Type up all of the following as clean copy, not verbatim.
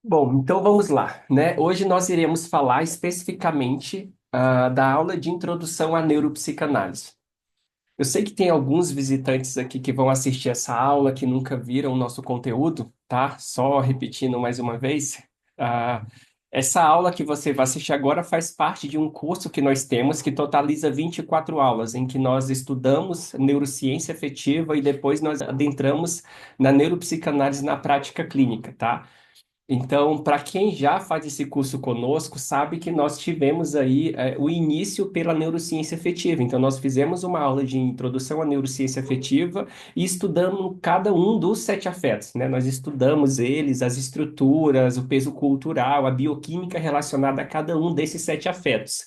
Bom, então vamos lá, né? Hoje nós iremos falar especificamente da aula de introdução à neuropsicanálise. Eu sei que tem alguns visitantes aqui que vão assistir essa aula que nunca viram o nosso conteúdo, tá? Só repetindo mais uma vez, ah, essa aula que você vai assistir agora faz parte de um curso que nós temos que totaliza 24 aulas, em que nós estudamos neurociência afetiva e depois nós adentramos na neuropsicanálise na prática clínica, tá? Então, para quem já faz esse curso conosco, sabe que nós tivemos aí o início pela neurociência afetiva. Então, nós fizemos uma aula de introdução à neurociência afetiva e estudamos cada um dos sete afetos, né? Nós estudamos eles, as estruturas, o peso cultural, a bioquímica relacionada a cada um desses sete afetos.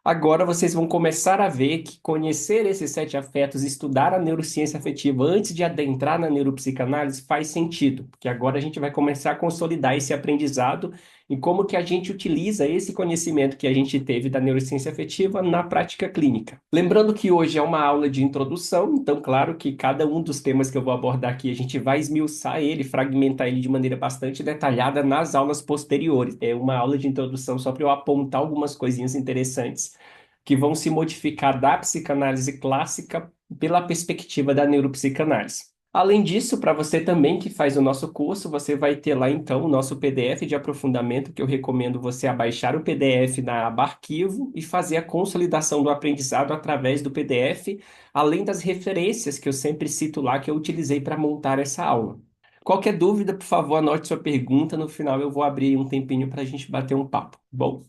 Agora vocês vão começar a ver que conhecer esses sete afetos, estudar a neurociência afetiva antes de adentrar na neuropsicanálise faz sentido, porque agora a gente vai começar a consolidar esse aprendizado e como que a gente utiliza esse conhecimento que a gente teve da neurociência afetiva na prática clínica. Lembrando que hoje é uma aula de introdução, então claro que cada um dos temas que eu vou abordar aqui, a gente vai esmiuçar ele, fragmentar ele de maneira bastante detalhada nas aulas posteriores. É uma aula de introdução só para eu apontar algumas coisinhas interessantes que vão se modificar da psicanálise clássica pela perspectiva da neuropsicanálise. Além disso, para você também que faz o nosso curso, você vai ter lá então o nosso PDF de aprofundamento, que eu recomendo você abaixar o PDF na aba Arquivo e fazer a consolidação do aprendizado através do PDF, além das referências que eu sempre cito lá que eu utilizei para montar essa aula. Qualquer dúvida, por favor, anote sua pergunta. No final eu vou abrir um tempinho para a gente bater um papo. Bom.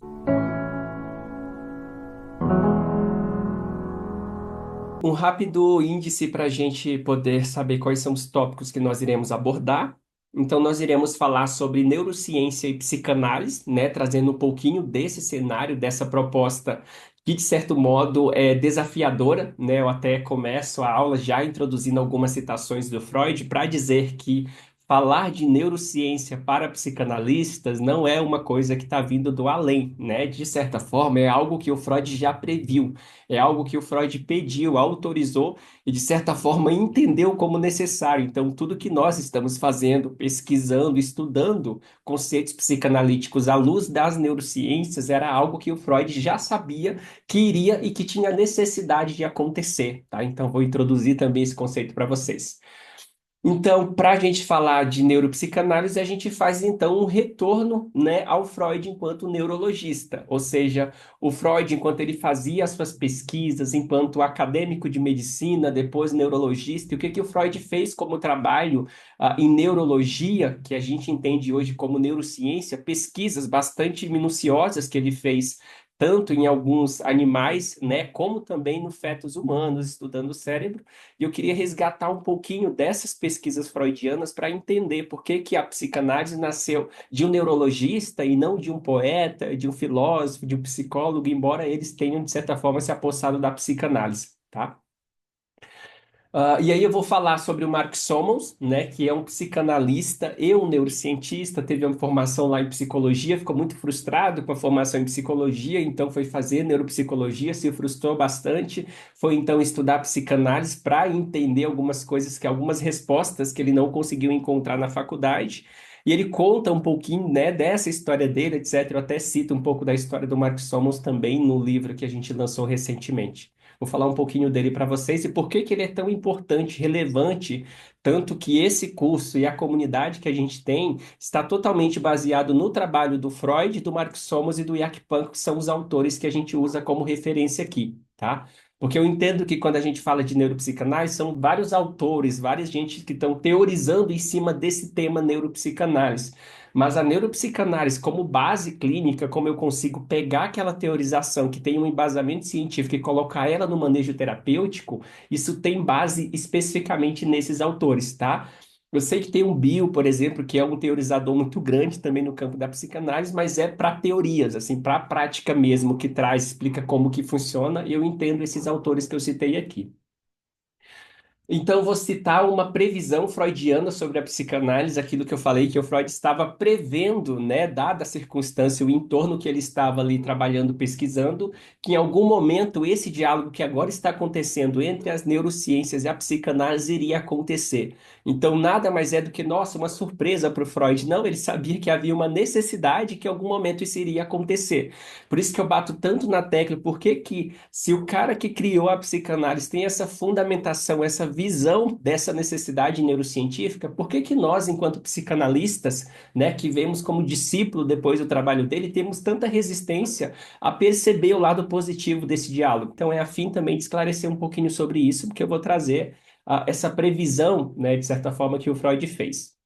Um rápido índice para a gente poder saber quais são os tópicos que nós iremos abordar. Então, nós iremos falar sobre neurociência e psicanálise, né, trazendo um pouquinho desse cenário, dessa proposta que, de certo modo, é desafiadora, né? Eu até começo a aula já introduzindo algumas citações do Freud para dizer que falar de neurociência para psicanalistas não é uma coisa que está vindo do além, né? De certa forma, é algo que o Freud já previu. É algo que o Freud pediu, autorizou e, de certa forma, entendeu como necessário. Então, tudo que nós estamos fazendo, pesquisando, estudando conceitos psicanalíticos à luz das neurociências, era algo que o Freud já sabia que iria e que tinha necessidade de acontecer, tá? Então, vou introduzir também esse conceito para vocês. Então, para a gente falar de neuropsicanálise, a gente faz então um retorno, né, ao Freud enquanto neurologista, ou seja, o Freud, enquanto ele fazia as suas pesquisas, enquanto acadêmico de medicina, depois neurologista, e o que que o Freud fez como trabalho em neurologia, que a gente entende hoje como neurociência, pesquisas bastante minuciosas que ele fez tanto em alguns animais, né, como também no fetos humanos, estudando o cérebro. E eu queria resgatar um pouquinho dessas pesquisas freudianas para entender por que que a psicanálise nasceu de um neurologista e não de um poeta, de um filósofo, de um psicólogo, embora eles tenham, de certa forma, se apossado da psicanálise, tá? E aí eu vou falar sobre o Mark Sommers, né, que é um psicanalista e um neurocientista, teve uma formação lá em psicologia, ficou muito frustrado com a formação em psicologia, então foi fazer neuropsicologia, se frustrou bastante, foi então estudar psicanálise para entender algumas coisas, algumas respostas que ele não conseguiu encontrar na faculdade. E ele conta um pouquinho, né, dessa história dele, etc. Eu até cito um pouco da história do Mark Sommers também no livro que a gente lançou recentemente. Vou falar um pouquinho dele para vocês e por que que ele é tão importante, relevante, tanto que esse curso e a comunidade que a gente tem está totalmente baseado no trabalho do Freud, do Mark Sommers e do Jack Punk, que são os autores que a gente usa como referência aqui, tá? Porque eu entendo que quando a gente fala de neuropsicanálise, são vários autores, várias gente que estão teorizando em cima desse tema neuropsicanálise. Mas a neuropsicanálise, como base clínica, como eu consigo pegar aquela teorização que tem um embasamento científico e colocar ela no manejo terapêutico, isso tem base especificamente nesses autores, tá? Eu sei que tem um Bill, por exemplo, que é um teorizador muito grande também no campo da psicanálise, mas é para teorias, assim, para a prática mesmo, que traz, explica como que funciona, e eu entendo esses autores que eu citei aqui. Então, vou citar uma previsão freudiana sobre a psicanálise, aquilo que eu falei, que o Freud estava prevendo, né, dada a circunstância, o entorno que ele estava ali trabalhando, pesquisando, que em algum momento esse diálogo que agora está acontecendo entre as neurociências e a psicanálise iria acontecer. Então, nada mais é do que, nossa, uma surpresa para o Freud. Não, ele sabia que havia uma necessidade que em algum momento isso iria acontecer. Por isso que eu bato tanto na tecla, porque que se o cara que criou a psicanálise tem essa fundamentação, essa visão dessa necessidade neurocientífica, por que que nós, enquanto psicanalistas, né, que vemos como discípulo depois do trabalho dele, temos tanta resistência a perceber o lado positivo desse diálogo? Então é a fim também de esclarecer um pouquinho sobre isso, porque eu vou trazer essa previsão, né, de certa forma, que o Freud fez.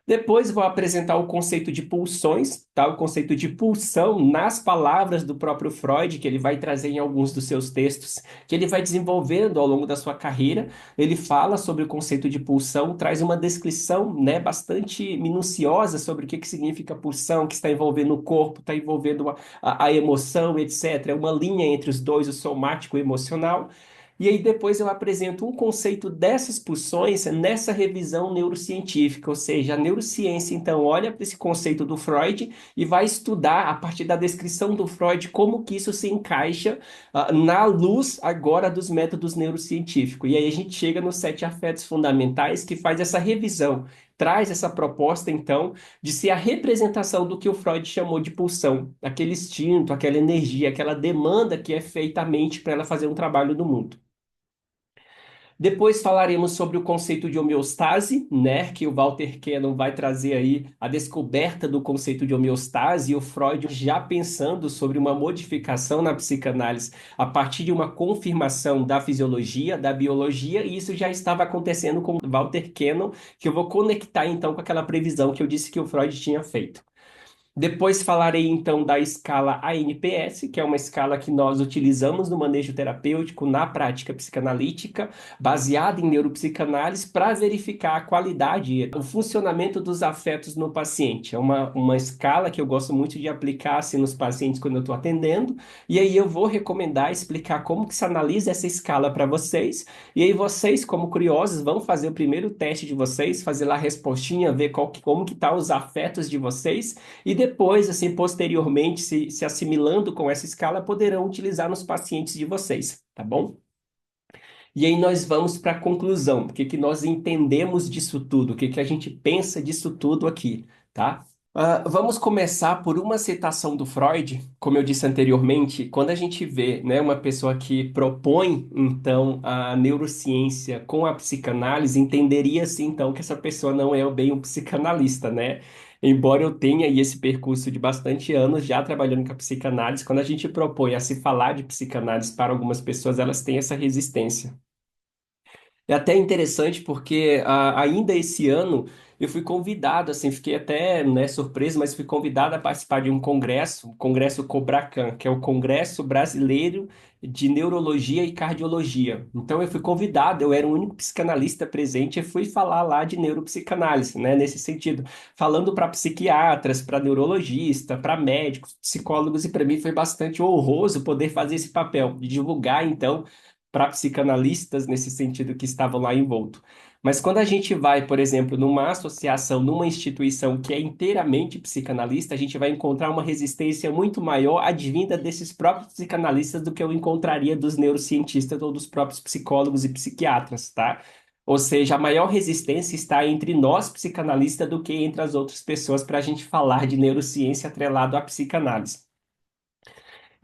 Depois vou apresentar o conceito de pulsões, tá? O conceito de pulsão nas palavras do próprio Freud, que ele vai trazer em alguns dos seus textos, que ele vai desenvolvendo ao longo da sua carreira. Ele fala sobre o conceito de pulsão, traz uma descrição, né, bastante minuciosa sobre o que que significa pulsão, que está envolvendo o corpo, está envolvendo a emoção, etc. É uma linha entre os dois, o somático e o emocional. E aí depois eu apresento um conceito dessas pulsões nessa revisão neurocientífica, ou seja, a neurociência então olha para esse conceito do Freud e vai estudar a partir da descrição do Freud como que isso se encaixa na luz agora dos métodos neurocientíficos. E aí a gente chega nos sete afetos fundamentais que faz essa revisão, traz essa proposta então de ser a representação do que o Freud chamou de pulsão, aquele instinto, aquela energia, aquela demanda que é feita à mente para ela fazer um trabalho no mundo. Depois falaremos sobre o conceito de homeostase, né, que o Walter Cannon vai trazer aí a descoberta do conceito de homeostase e o Freud já pensando sobre uma modificação na psicanálise a partir de uma confirmação da fisiologia, da biologia, e isso já estava acontecendo com Walter Cannon, que eu vou conectar então com aquela previsão que eu disse que o Freud tinha feito. Depois falarei então da escala ANPS, que é uma escala que nós utilizamos no manejo terapêutico, na prática psicanalítica, baseada em neuropsicanálise, para verificar a qualidade, o funcionamento dos afetos no paciente. É uma escala que eu gosto muito de aplicar assim, nos pacientes quando eu estou atendendo, e aí eu vou recomendar, explicar como que se analisa essa escala para vocês, e aí vocês, como curiosos, vão fazer o primeiro teste de vocês, fazer lá a respostinha, ver como que tá os afetos de vocês, e depois, assim, posteriormente, se assimilando com essa escala, poderão utilizar nos pacientes de vocês, tá bom? E aí nós vamos para a conclusão. O que que nós entendemos disso tudo? O que que a gente pensa disso tudo aqui, tá? Vamos começar por uma citação do Freud, como eu disse anteriormente, quando a gente vê, né, uma pessoa que propõe, então, a neurociência com a psicanálise, entenderia-se, então, que essa pessoa não é bem um psicanalista, né? Embora eu tenha aí esse percurso de bastante anos já trabalhando com a psicanálise, quando a gente propõe a se falar de psicanálise para algumas pessoas, elas têm essa resistência. É até interessante porque ainda esse ano eu fui convidado, assim, fiquei até, né, surpreso, mas fui convidado a participar de um congresso, o Congresso Cobracan, que é o Congresso Brasileiro de Neurologia e Cardiologia. Então eu fui convidado, eu era o único psicanalista presente e fui falar lá de neuropsicanálise, né, nesse sentido, falando para psiquiatras, para neurologistas, para médicos, psicólogos, e para mim foi bastante honroso poder fazer esse papel, de divulgar, então, para psicanalistas nesse sentido que estavam lá envolto. Mas quando a gente vai, por exemplo, numa associação, numa instituição que é inteiramente psicanalista, a gente vai encontrar uma resistência muito maior advinda desses próprios psicanalistas do que eu encontraria dos neurocientistas ou dos próprios psicólogos e psiquiatras, tá? Ou seja, a maior resistência está entre nós psicanalistas do que entre as outras pessoas para a gente falar de neurociência atrelado à psicanálise.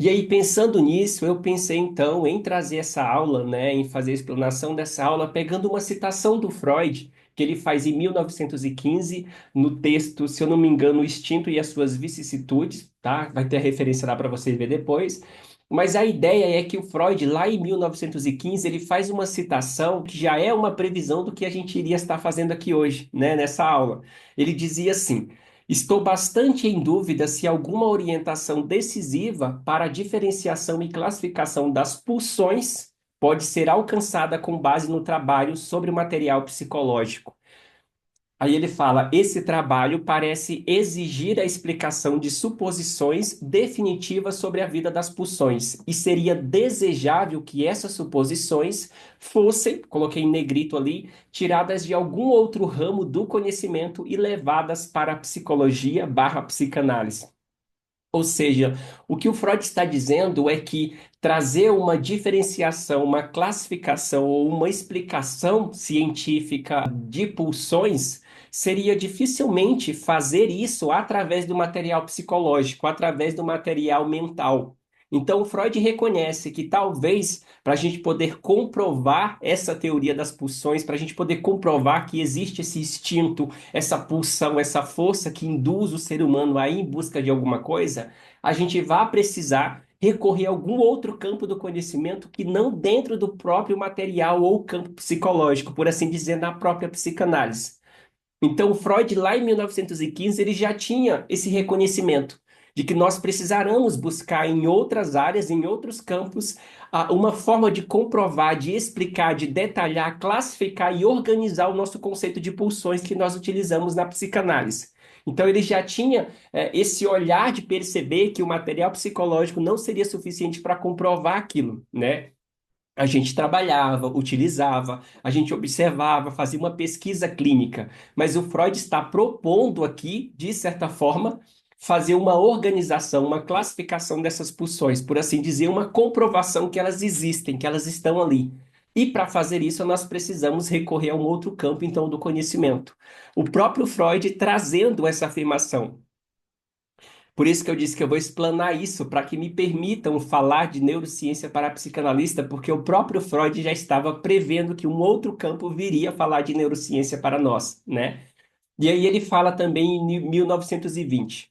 E aí, pensando nisso, eu pensei então em trazer essa aula, né, em fazer a explanação dessa aula, pegando uma citação do Freud, que ele faz em 1915, no texto, se eu não me engano, O Instinto e as Suas Vicissitudes, tá? Vai ter a referência lá para vocês ver depois. Mas a ideia é que o Freud, lá em 1915, ele faz uma citação que já é uma previsão do que a gente iria estar fazendo aqui hoje, né, nessa aula. Ele dizia assim. Estou bastante em dúvida se alguma orientação decisiva para a diferenciação e classificação das pulsões pode ser alcançada com base no trabalho sobre o material psicológico. Aí ele fala: esse trabalho parece exigir a explicação de suposições definitivas sobre a vida das pulsões, e seria desejável que essas suposições fossem, coloquei em negrito ali, tiradas de algum outro ramo do conhecimento e levadas para a psicologia barra psicanálise. Ou seja, o que o Freud está dizendo é que trazer uma diferenciação, uma classificação ou uma explicação científica de pulsões seria dificilmente fazer isso através do material psicológico, através do material mental. Então, o Freud reconhece que talvez para a gente poder comprovar essa teoria das pulsões, para a gente poder comprovar que existe esse instinto, essa pulsão, essa força que induz o ser humano a ir em busca de alguma coisa, a gente vai precisar recorrer a algum outro campo do conhecimento que não dentro do próprio material ou campo psicológico, por assim dizer, na própria psicanálise. Então, o Freud, lá em 1915, ele já tinha esse reconhecimento de que nós precisaremos buscar em outras áreas, em outros campos, uma forma de comprovar, de explicar, de detalhar, classificar e organizar o nosso conceito de pulsões que nós utilizamos na psicanálise. Então, ele já tinha esse olhar de perceber que o material psicológico não seria suficiente para comprovar aquilo, né? A gente trabalhava, utilizava, a gente observava, fazia uma pesquisa clínica, mas o Freud está propondo aqui, de certa forma, fazer uma organização, uma classificação dessas pulsões, por assim dizer, uma comprovação que elas existem, que elas estão ali. E para fazer isso, nós precisamos recorrer a um outro campo, então, do conhecimento. O próprio Freud trazendo essa afirmação. Por isso que eu disse que eu vou explanar isso, para que me permitam falar de neurociência para a psicanalista, porque o próprio Freud já estava prevendo que um outro campo viria a falar de neurociência para nós, né? E aí ele fala também em 1920.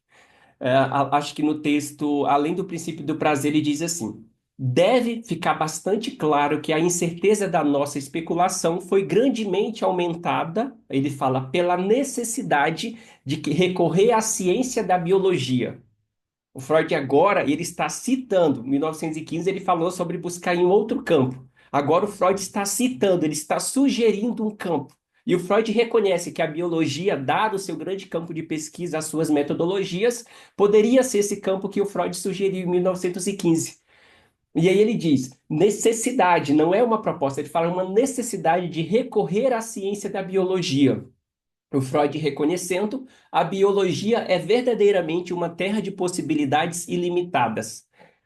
Acho que no texto, além do princípio do prazer, ele diz assim: deve ficar bastante claro que a incerteza da nossa especulação foi grandemente aumentada, ele fala, pela necessidade de que recorrer à ciência da biologia. O Freud agora, ele está citando, em 1915 ele falou sobre buscar em outro campo. Agora o Freud está citando, ele está sugerindo um campo. E o Freud reconhece que a biologia, dado o seu grande campo de pesquisa, as suas metodologias, poderia ser esse campo que o Freud sugeriu em 1915. E aí ele diz, necessidade, não é uma proposta, ele fala uma necessidade de recorrer à ciência da biologia. O Freud reconhecendo, a biologia é verdadeiramente uma terra de possibilidades ilimitadas.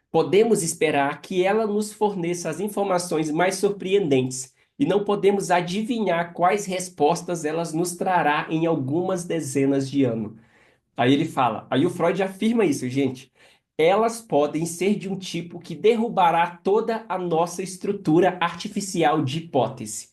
Podemos esperar que ela nos forneça as informações mais surpreendentes, e não podemos adivinhar quais respostas elas nos trará em algumas dezenas de anos. Aí ele fala, aí o Freud afirma isso, gente. Elas podem ser de um tipo que derrubará toda a nossa estrutura artificial de hipótese.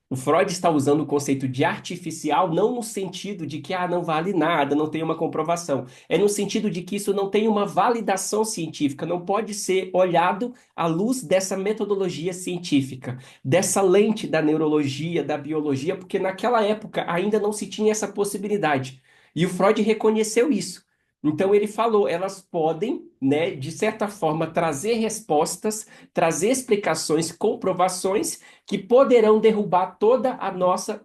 O Freud está usando o conceito de artificial não no sentido de que não vale nada, não tem uma comprovação. É no sentido de que isso não tem uma validação científica, não pode ser olhado à luz dessa metodologia científica, dessa lente da neurologia, da biologia, porque naquela época ainda não se tinha essa possibilidade. E o Freud reconheceu isso. Então ele falou, elas podem, né, de certa forma, trazer respostas, trazer explicações, comprovações que poderão derrubar toda a nossa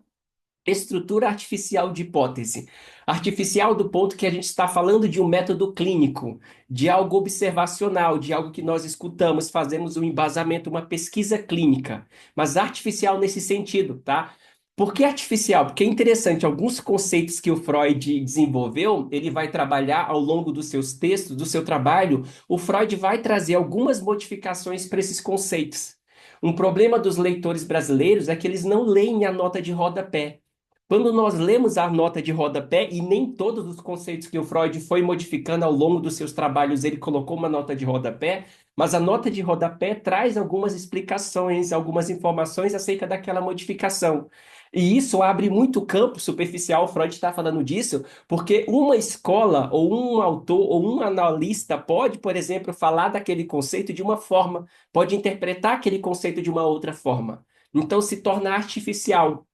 estrutura artificial de hipótese. Artificial do ponto que a gente está falando de um método clínico, de algo observacional, de algo que nós escutamos, fazemos um embasamento, uma pesquisa clínica, mas artificial nesse sentido, tá? Por que artificial? Porque é interessante, alguns conceitos que o Freud desenvolveu, ele vai trabalhar ao longo dos seus textos, do seu trabalho, o Freud vai trazer algumas modificações para esses conceitos. Um problema dos leitores brasileiros é que eles não leem a nota de rodapé. Quando nós lemos a nota de rodapé, e nem todos os conceitos que o Freud foi modificando ao longo dos seus trabalhos, ele colocou uma nota de rodapé, mas a nota de rodapé traz algumas explicações, algumas informações acerca daquela modificação. E isso abre muito campo superficial, o Freud está falando disso, porque uma escola, ou um autor, ou um analista pode, por exemplo, falar daquele conceito de uma forma, pode interpretar aquele conceito de uma outra forma. Então se torna artificial.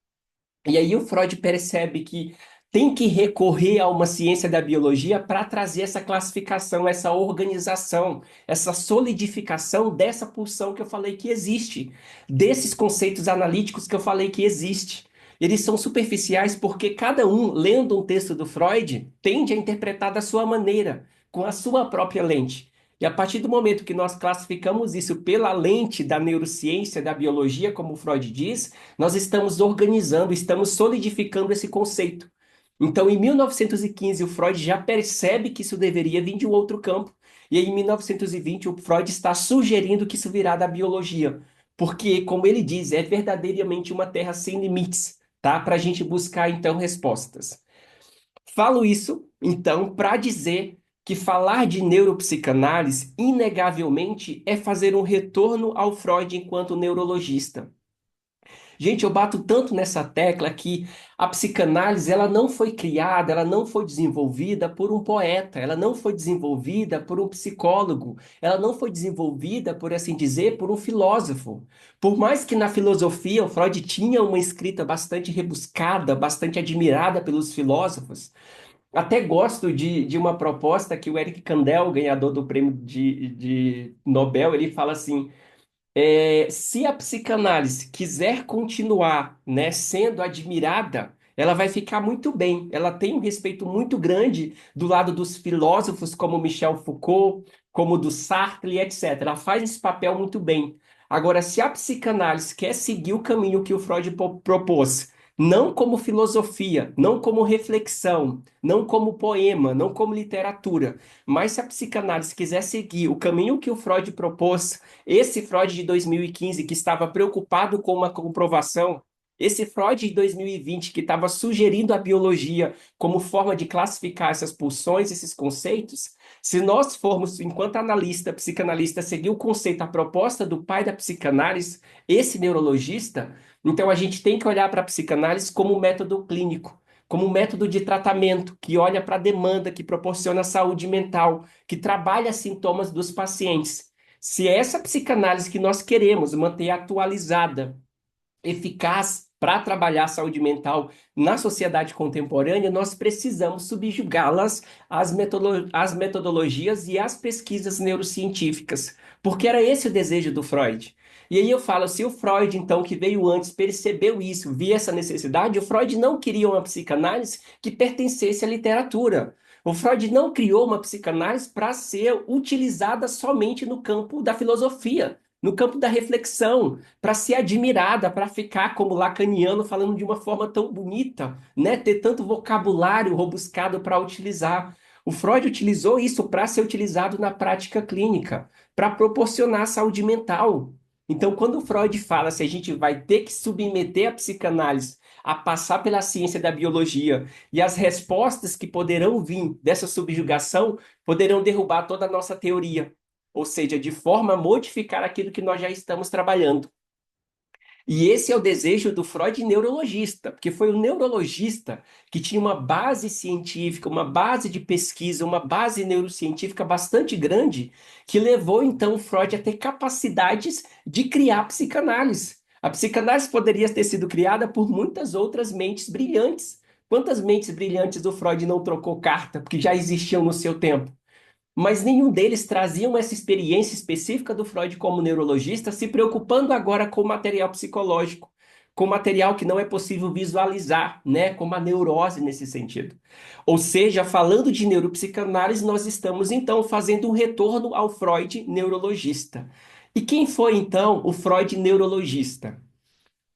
E aí o Freud percebe que tem que recorrer a uma ciência da biologia para trazer essa classificação, essa organização, essa solidificação dessa pulsão que eu falei que existe, desses conceitos analíticos que eu falei que existe. Eles são superficiais porque cada um, lendo um texto do Freud, tende a interpretar da sua maneira, com a sua própria lente. E a partir do momento que nós classificamos isso pela lente da neurociência, da biologia, como o Freud diz, nós estamos organizando, estamos solidificando esse conceito. Então, em 1915, o Freud já percebe que isso deveria vir de um outro campo. E aí, em 1920, o Freud está sugerindo que isso virá da biologia. Porque, como ele diz, é verdadeiramente uma terra sem limites, tá? Para a gente buscar, então, respostas. Falo isso, então, para dizer que falar de neuropsicanálise, inegavelmente, é fazer um retorno ao Freud enquanto neurologista. Gente, eu bato tanto nessa tecla que a psicanálise ela não foi criada, ela não foi desenvolvida por um poeta, ela não foi desenvolvida por um psicólogo, ela não foi desenvolvida, por assim dizer, por um filósofo. Por mais que na filosofia o Freud tinha uma escrita bastante rebuscada, bastante admirada pelos filósofos, até gosto de uma proposta que o Eric Kandel, ganhador do prêmio de Nobel, ele fala assim. Se a psicanálise quiser continuar, né, sendo admirada, ela vai ficar muito bem. Ela tem um respeito muito grande do lado dos filósofos como Michel Foucault, como do Sartre, etc. Ela faz esse papel muito bem. Agora, se a psicanálise quer seguir o caminho que o Freud propôs, não como filosofia, não como reflexão, não como poema, não como literatura, mas se a psicanálise quiser seguir o caminho que o Freud propôs, esse Freud de 2015 que estava preocupado com uma comprovação, esse Freud de 2020 que estava sugerindo a biologia como forma de classificar essas pulsões, esses conceitos, se nós formos, enquanto analista, psicanalista, seguir o conceito, a proposta do pai da psicanálise, esse neurologista, então a gente tem que olhar para a psicanálise como um método clínico, como um método de tratamento que olha para a demanda, que proporciona saúde mental, que trabalha sintomas dos pacientes. Se é essa psicanálise que nós queremos manter atualizada, eficaz para trabalhar a saúde mental na sociedade contemporânea, nós precisamos subjugá-las às metodologias e às pesquisas neurocientíficas, porque era esse o desejo do Freud. E aí eu falo, se o Freud, então, que veio antes, percebeu isso, via essa necessidade, o Freud não queria uma psicanálise que pertencesse à literatura. O Freud não criou uma psicanálise para ser utilizada somente no campo da filosofia, no campo da reflexão, para ser admirada, para ficar como lacaniano falando de uma forma tão bonita, né? Ter tanto vocabulário robuscado para utilizar. O Freud utilizou isso para ser utilizado na prática clínica, para proporcionar saúde mental. Então, quando o Freud fala se a gente vai ter que submeter a psicanálise a passar pela ciência da biologia e as respostas que poderão vir dessa subjugação poderão derrubar toda a nossa teoria, ou seja, de forma a modificar aquilo que nós já estamos trabalhando. E esse é o desejo do Freud neurologista, porque foi o neurologista que tinha uma base científica, uma base de pesquisa, uma base neurocientífica bastante grande, que levou então o Freud a ter capacidades de criar psicanálise. A psicanálise poderia ter sido criada por muitas outras mentes brilhantes. Quantas mentes brilhantes o Freud não trocou carta, porque já existiam no seu tempo? Mas nenhum deles traziam essa experiência específica do Freud como neurologista, se preocupando agora com o material psicológico, com material que não é possível visualizar, né, como a neurose nesse sentido. Ou seja, falando de neuropsicanálise, nós estamos então fazendo um retorno ao Freud neurologista. E quem foi então o Freud neurologista?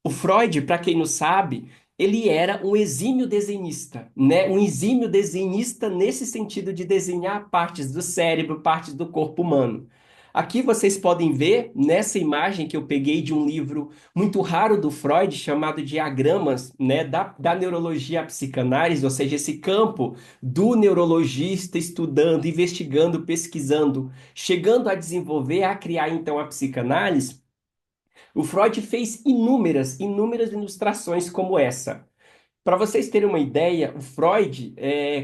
O Freud, para quem não sabe, ele era um exímio desenhista, né? Um exímio desenhista nesse sentido de desenhar partes do cérebro, partes do corpo humano. Aqui vocês podem ver nessa imagem que eu peguei de um livro muito raro do Freud, chamado Diagramas, né, da neurologia à psicanálise, ou seja, esse campo do neurologista estudando, investigando, pesquisando, chegando a desenvolver, a criar então a psicanálise. O Freud fez inúmeras ilustrações como essa. Para vocês terem uma ideia, o Freud,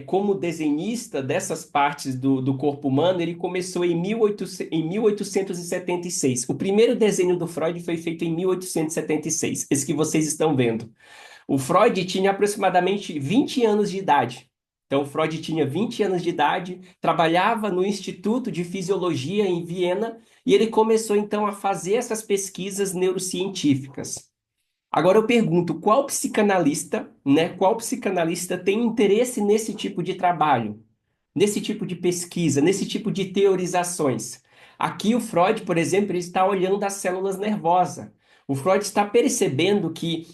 como desenhista dessas partes do corpo humano, ele começou em 1876. O primeiro desenho do Freud foi feito em 1876, esse que vocês estão vendo. O Freud tinha aproximadamente 20 anos de idade. Então, o Freud tinha 20 anos de idade, trabalhava no Instituto de Fisiologia em Viena, e ele começou então a fazer essas pesquisas neurocientíficas. Agora eu pergunto, qual psicanalista, né, qual psicanalista tem interesse nesse tipo de trabalho, nesse tipo de pesquisa, nesse tipo de teorizações? Aqui o Freud, por exemplo, ele está olhando as células nervosas. O Freud está percebendo que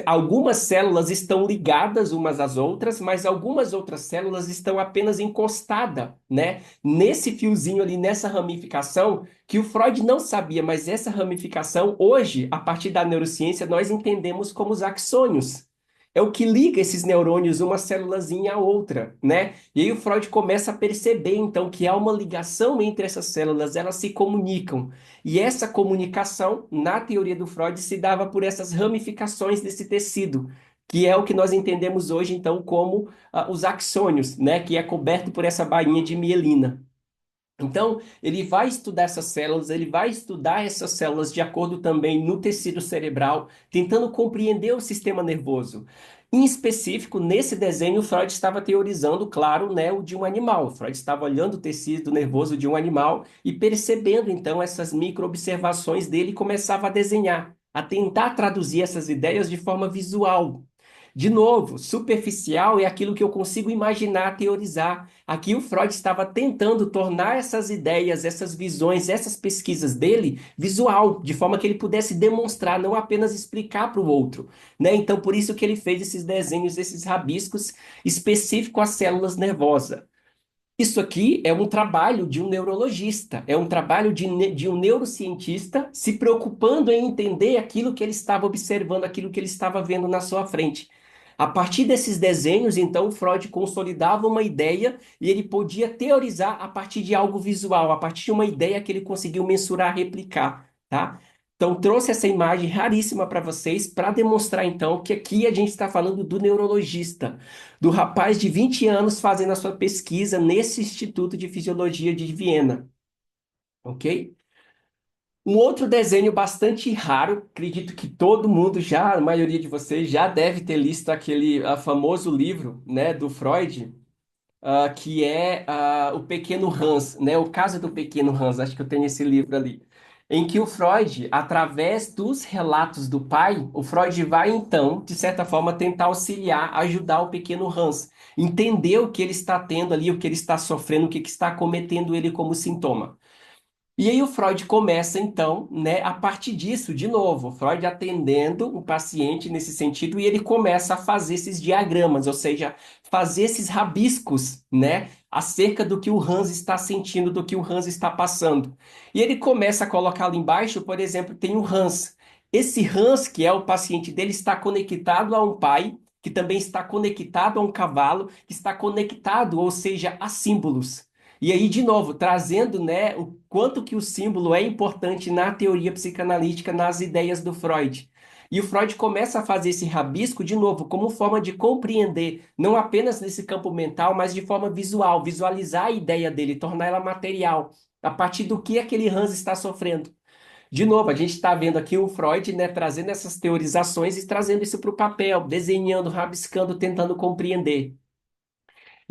algumas células estão ligadas umas às outras, mas algumas outras células estão apenas encostadas, né, nesse fiozinho ali, nessa ramificação que o Freud não sabia, mas essa ramificação, hoje, a partir da neurociência, nós entendemos como os axônios. É o que liga esses neurônios, uma célulazinha à outra, né? E aí o Freud começa a perceber, então, que há uma ligação entre essas células, elas se comunicam. E essa comunicação, na teoria do Freud, se dava por essas ramificações desse tecido, que é o que nós entendemos hoje, então, como os axônios, né? Que é coberto por essa bainha de mielina. Então, ele vai estudar essas células, ele vai estudar essas células de acordo também no tecido cerebral, tentando compreender o sistema nervoso. Em específico, nesse desenho, Freud estava teorizando, claro, né, o de um animal. Freud estava olhando o tecido nervoso de um animal e percebendo, então, essas micro-observações dele e começava a desenhar, a tentar traduzir essas ideias de forma visual. De novo, superficial é aquilo que eu consigo imaginar, teorizar. Aqui o Freud estava tentando tornar essas ideias, essas visões, essas pesquisas dele visual, de forma que ele pudesse demonstrar, não apenas explicar para o outro, né? Então, por isso que ele fez esses desenhos, esses rabiscos específicos às células nervosas. Isso aqui é um trabalho de um neurologista, é um trabalho de um neurocientista se preocupando em entender aquilo que ele estava observando, aquilo que ele estava vendo na sua frente. A partir desses desenhos, então, Freud consolidava uma ideia e ele podia teorizar a partir de algo visual, a partir de uma ideia que ele conseguiu mensurar, replicar, tá? Então, trouxe essa imagem raríssima para vocês para demonstrar, então, que aqui a gente está falando do neurologista, do rapaz de 20 anos fazendo a sua pesquisa nesse Instituto de Fisiologia de Viena, ok? Um outro desenho bastante raro, acredito que todo mundo já, a maioria de vocês já deve ter lido aquele famoso livro, né, do Freud, que é o Pequeno Hans, né, o caso do Pequeno Hans, acho que eu tenho esse livro ali, em que o Freud, através dos relatos do pai, o Freud vai então, de certa forma, tentar auxiliar, ajudar o Pequeno Hans, entender o que ele está tendo ali, o que ele está sofrendo, o que que está cometendo ele como sintoma. E aí o Freud começa então, né, a partir disso, de novo, Freud atendendo o paciente nesse sentido e ele começa a fazer esses diagramas, ou seja, fazer esses rabiscos, né, acerca do que o Hans está sentindo, do que o Hans está passando. E ele começa a colocar ali embaixo, por exemplo, tem o Hans. Esse Hans, que é o paciente dele, está conectado a um pai, que também está conectado a um cavalo, que está conectado, ou seja, a símbolos. E aí, de novo, trazendo, né, o quanto que o símbolo é importante na teoria psicanalítica, nas ideias do Freud. E o Freud começa a fazer esse rabisco, de novo, como forma de compreender, não apenas nesse campo mental, mas de forma visual, visualizar a ideia dele, tornar ela material, a partir do que aquele Hans está sofrendo. De novo, a gente está vendo aqui o Freud, né, trazendo essas teorizações e trazendo isso para o papel, desenhando, rabiscando, tentando compreender.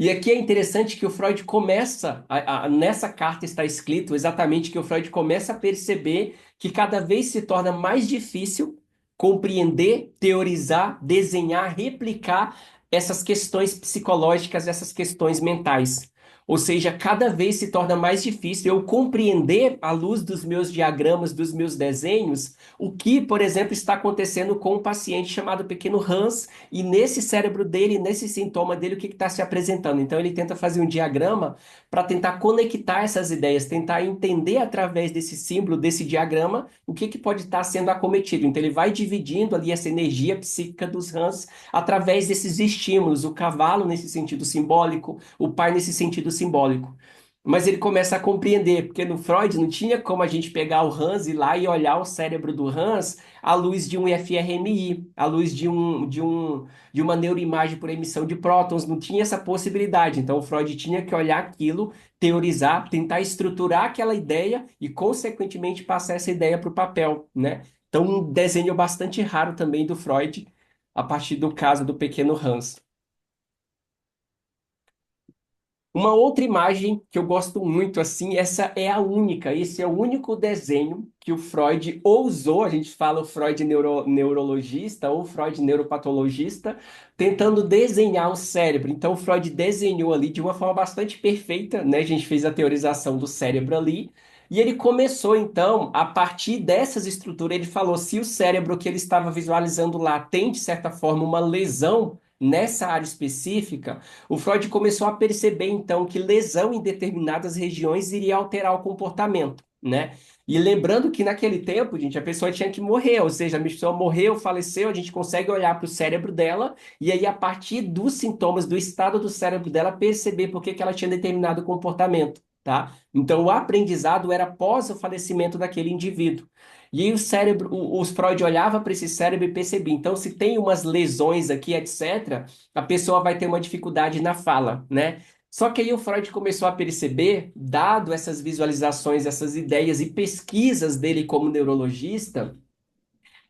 E aqui é interessante que o Freud começa, nessa carta está escrito exatamente que o Freud começa a perceber que cada vez se torna mais difícil compreender, teorizar, desenhar, replicar essas questões psicológicas, essas questões mentais. Ou seja, cada vez se torna mais difícil eu compreender, à luz dos meus diagramas, dos meus desenhos, o que, por exemplo, está acontecendo com um paciente chamado Pequeno Hans e nesse cérebro dele, nesse sintoma dele, o que está se apresentando? Então, ele tenta fazer um diagrama para tentar conectar essas ideias, tentar entender através desse símbolo, desse diagrama, o que, que pode estar sendo acometido. Então, ele vai dividindo ali essa energia psíquica dos rãs através desses estímulos, o cavalo nesse sentido simbólico, o pai nesse sentido simbólico. Mas ele começa a compreender, porque no Freud não tinha como a gente pegar o Hans e ir lá e olhar o cérebro do Hans à luz de um fRMI, à luz de uma neuroimagem por emissão de prótons, não tinha essa possibilidade. Então, o Freud tinha que olhar aquilo, teorizar, tentar estruturar aquela ideia e, consequentemente, passar essa ideia para o papel, né? Então, um desenho bastante raro também do Freud, a partir do caso do pequeno Hans. Uma outra imagem que eu gosto muito, assim, essa é a única, esse é o único desenho que o Freud ousou, a gente fala o Freud neurologista ou Freud neuropatologista, tentando desenhar o cérebro. Então, o Freud desenhou ali de uma forma bastante perfeita, né? A gente fez a teorização do cérebro ali, e ele começou, então, a partir dessas estruturas, ele falou se o cérebro que ele estava visualizando lá tem, de certa forma, uma lesão nessa área específica. O Freud começou a perceber, então, que lesão em determinadas regiões iria alterar o comportamento, né? E lembrando que naquele tempo, gente, a pessoa tinha que morrer, ou seja, a pessoa morreu, faleceu, a gente consegue olhar para o cérebro dela e aí, a partir dos sintomas, do estado do cérebro dela, perceber por que que ela tinha determinado comportamento, tá? Então, o aprendizado era após o falecimento daquele indivíduo. E aí o cérebro, os Freud olhava para esse cérebro e percebia, então, se tem umas lesões aqui, etc., a pessoa vai ter uma dificuldade na fala, né? Só que aí o Freud começou a perceber, dado essas visualizações, essas ideias e pesquisas dele como neurologista,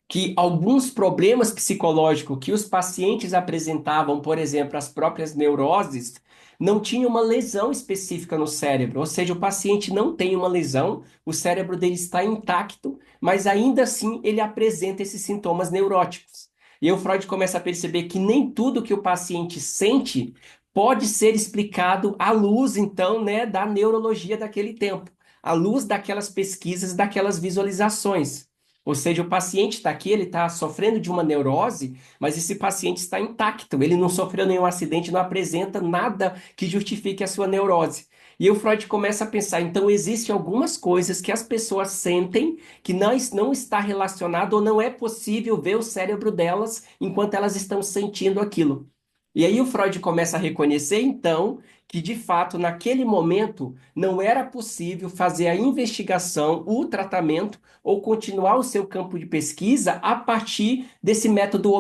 que alguns problemas psicológicos que os pacientes apresentavam, por exemplo, as próprias neuroses, não tinham uma lesão específica no cérebro. Ou seja, o paciente não tem uma lesão, o cérebro dele está intacto, mas ainda assim ele apresenta esses sintomas neuróticos. E aí o Freud começa a perceber que nem tudo que o paciente sente pode ser explicado à luz, então, né, da neurologia daquele tempo, à luz daquelas pesquisas, daquelas visualizações. Ou seja, o paciente está aqui, ele está sofrendo de uma neurose, mas esse paciente está intacto, ele não sofreu nenhum acidente, não apresenta nada que justifique a sua neurose. E aí o Freud começa a pensar, então existem algumas coisas que as pessoas sentem que não está relacionado ou não é possível ver o cérebro delas enquanto elas estão sentindo aquilo. E aí o Freud começa a reconhecer, então, que de fato, naquele momento, não era possível fazer a investigação, o tratamento ou continuar o seu campo de pesquisa a partir desse método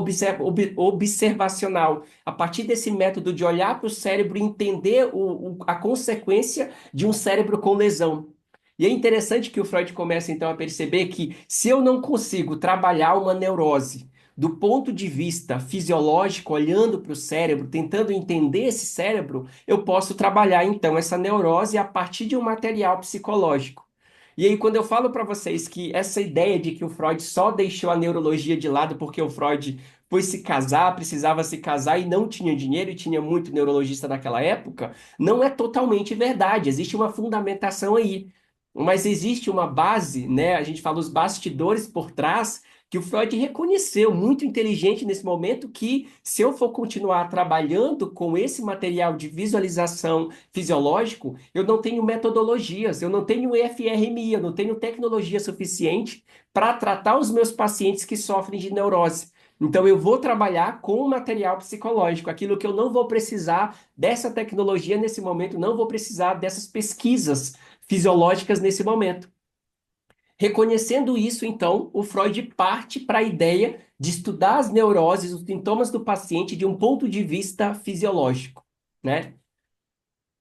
observacional, a partir desse método de olhar para o cérebro e entender a consequência de um cérebro com lesão. E é interessante que o Freud começa então a perceber que se eu não consigo trabalhar uma neurose do ponto de vista fisiológico, olhando para o cérebro, tentando entender esse cérebro, eu posso trabalhar então essa neurose a partir de um material psicológico. E aí, quando eu falo para vocês que essa ideia de que o Freud só deixou a neurologia de lado porque o Freud foi se casar, precisava se casar e não tinha dinheiro e tinha muito neurologista naquela época, não é totalmente verdade. Existe uma fundamentação aí. Mas existe uma base, né? A gente fala os bastidores por trás, que o Freud reconheceu, muito inteligente nesse momento, que se eu for continuar trabalhando com esse material de visualização fisiológico, eu não tenho metodologias, eu não tenho FRMI, eu não tenho tecnologia suficiente para tratar os meus pacientes que sofrem de neurose. Então, eu vou trabalhar com o material psicológico, aquilo que eu não vou precisar dessa tecnologia nesse momento, não vou precisar dessas pesquisas fisiológicas nesse momento. Reconhecendo isso, então, o Freud parte para a ideia de estudar as neuroses, os sintomas do paciente de um ponto de vista fisiológico, né?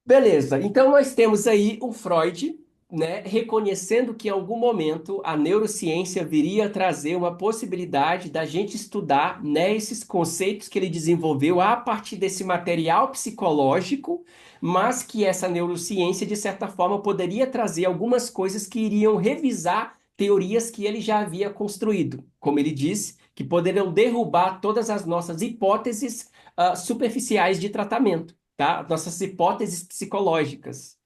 Beleza, então nós temos aí o Freud, né, reconhecendo que em algum momento a neurociência viria a trazer uma possibilidade da gente estudar, né, esses conceitos que ele desenvolveu a partir desse material psicológico, mas que essa neurociência, de certa forma, poderia trazer algumas coisas que iriam revisar teorias que ele já havia construído, como ele disse, que poderiam derrubar todas as nossas hipóteses, superficiais de tratamento, tá? Nossas hipóteses psicológicas.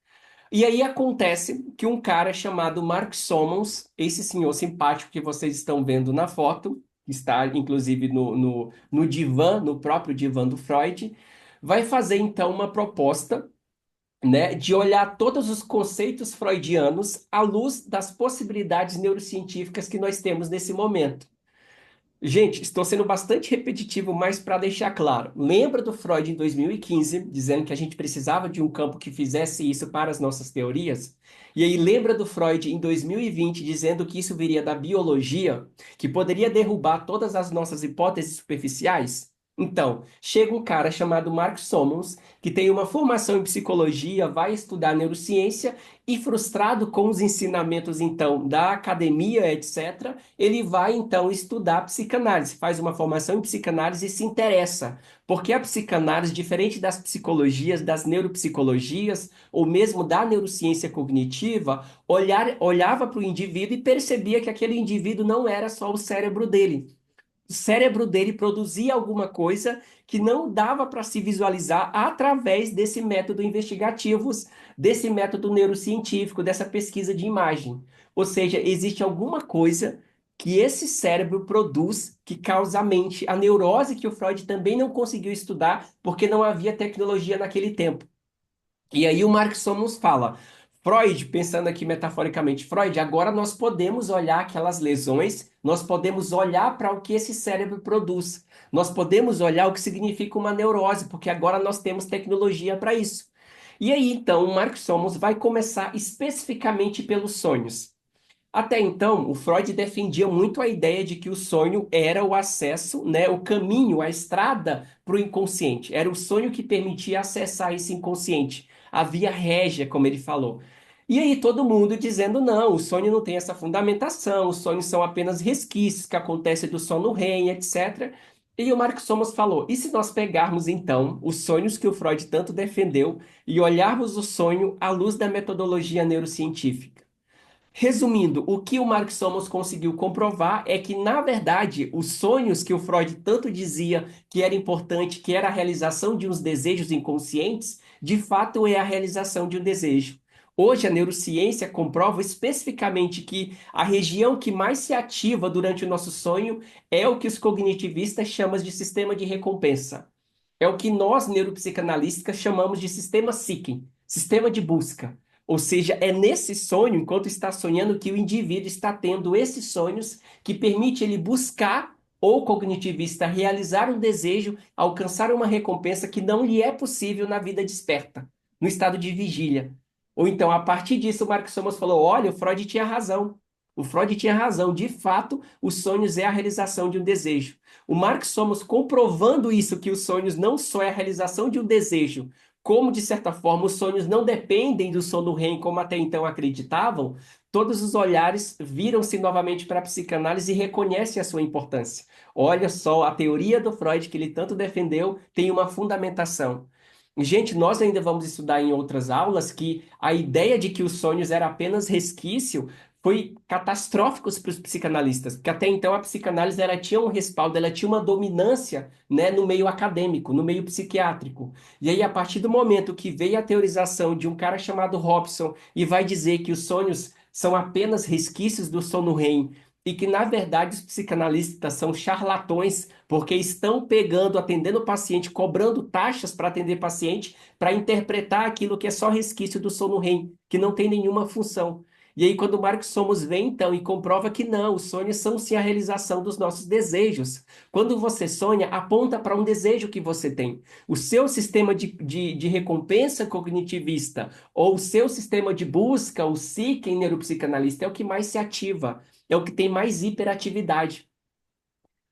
E aí acontece que um cara chamado Mark Solomons, esse senhor simpático que vocês estão vendo na foto, que está inclusive no divã, no próprio divã do Freud, vai fazer então uma proposta, né, de olhar todos os conceitos freudianos à luz das possibilidades neurocientíficas que nós temos nesse momento. Gente, estou sendo bastante repetitivo, mas para deixar claro, lembra do Freud em 2015, dizendo que a gente precisava de um campo que fizesse isso para as nossas teorias? E aí lembra do Freud em 2020, dizendo que isso viria da biologia, que poderia derrubar todas as nossas hipóteses superficiais? Então, chega um cara chamado Mark Sommons, que tem uma formação em psicologia, vai estudar neurociência e, frustrado com os ensinamentos, então, da academia, etc., ele vai, então, estudar psicanálise, faz uma formação em psicanálise e se interessa, porque a psicanálise, diferente das psicologias, das neuropsicologias, ou mesmo da neurociência cognitiva, olhava para o indivíduo e percebia que aquele indivíduo não era só o cérebro dele. O cérebro dele produzia alguma coisa que não dava para se visualizar através desse método investigativo, desse método neurocientífico, dessa pesquisa de imagem. Ou seja, existe alguma coisa que esse cérebro produz que causa a mente, a neurose que o Freud também não conseguiu estudar porque não havia tecnologia naquele tempo. E aí o Mark Sommers fala, Freud, pensando aqui metaforicamente, Freud, agora nós podemos olhar aquelas lesões, nós podemos olhar para o que esse cérebro produz, nós podemos olhar o que significa uma neurose, porque agora nós temos tecnologia para isso. E aí, então, o Mark Sommers vai começar especificamente pelos sonhos. Até então, o Freud defendia muito a ideia de que o sonho era o acesso, né, o caminho, a estrada para o inconsciente. Era o sonho que permitia acessar esse inconsciente, a via régia, como ele falou. E aí todo mundo dizendo, não, o sonho não tem essa fundamentação, os sonhos são apenas resquícios que acontecem do sono REM, etc. E o Mark Sommers falou, e se nós pegarmos então os sonhos que o Freud tanto defendeu e olharmos o sonho à luz da metodologia neurocientífica? Resumindo, o que o Mark Sommers conseguiu comprovar é que, na verdade, os sonhos que o Freud tanto dizia que era importante, que era a realização de uns desejos inconscientes, de fato é a realização de um desejo. Hoje, a neurociência comprova especificamente que a região que mais se ativa durante o nosso sonho é o que os cognitivistas chamam de sistema de recompensa. É o que nós, neuropsicanalistas, chamamos de sistema seeking, sistema de busca. Ou seja, é nesse sonho, enquanto está sonhando, que o indivíduo está tendo esses sonhos que permite ele buscar ou cognitivista realizar um desejo, alcançar uma recompensa que não lhe é possível na vida desperta, no estado de vigília. Ou então, a partir disso, o Mark Sommers falou: olha, o Freud tinha razão. O Freud tinha razão. De fato, os sonhos é a realização de um desejo. O Mark Sommers comprovando isso, que os sonhos não só é a realização de um desejo, como, de certa forma, os sonhos não dependem do sono REM como até então acreditavam, todos os olhares viram-se novamente para a psicanálise e reconhecem a sua importância. Olha só, a teoria do Freud que ele tanto defendeu tem uma fundamentação. Gente, nós ainda vamos estudar em outras aulas que a ideia de que os sonhos era apenas resquício foi catastrófico para os psicanalistas, porque até então a psicanálise ela tinha um respaldo, ela tinha uma dominância, né, no meio acadêmico, no meio psiquiátrico. E aí, a partir do momento que veio a teorização de um cara chamado Robson e vai dizer que os sonhos são apenas resquícios do sono REM e que, na verdade, os psicanalistas são charlatões porque estão pegando, atendendo o paciente, cobrando taxas para atender paciente, para interpretar aquilo que é só resquício do sono REM, que não tem nenhuma função. E aí, quando o Mark Somos vem, então, e comprova que não, os sonhos são sim a realização dos nossos desejos. Quando você sonha, aponta para um desejo que você tem. O seu sistema de recompensa cognitivista ou o seu sistema de busca, o seeking neuropsicanalista, é o que mais se ativa, é o que tem mais hiperatividade.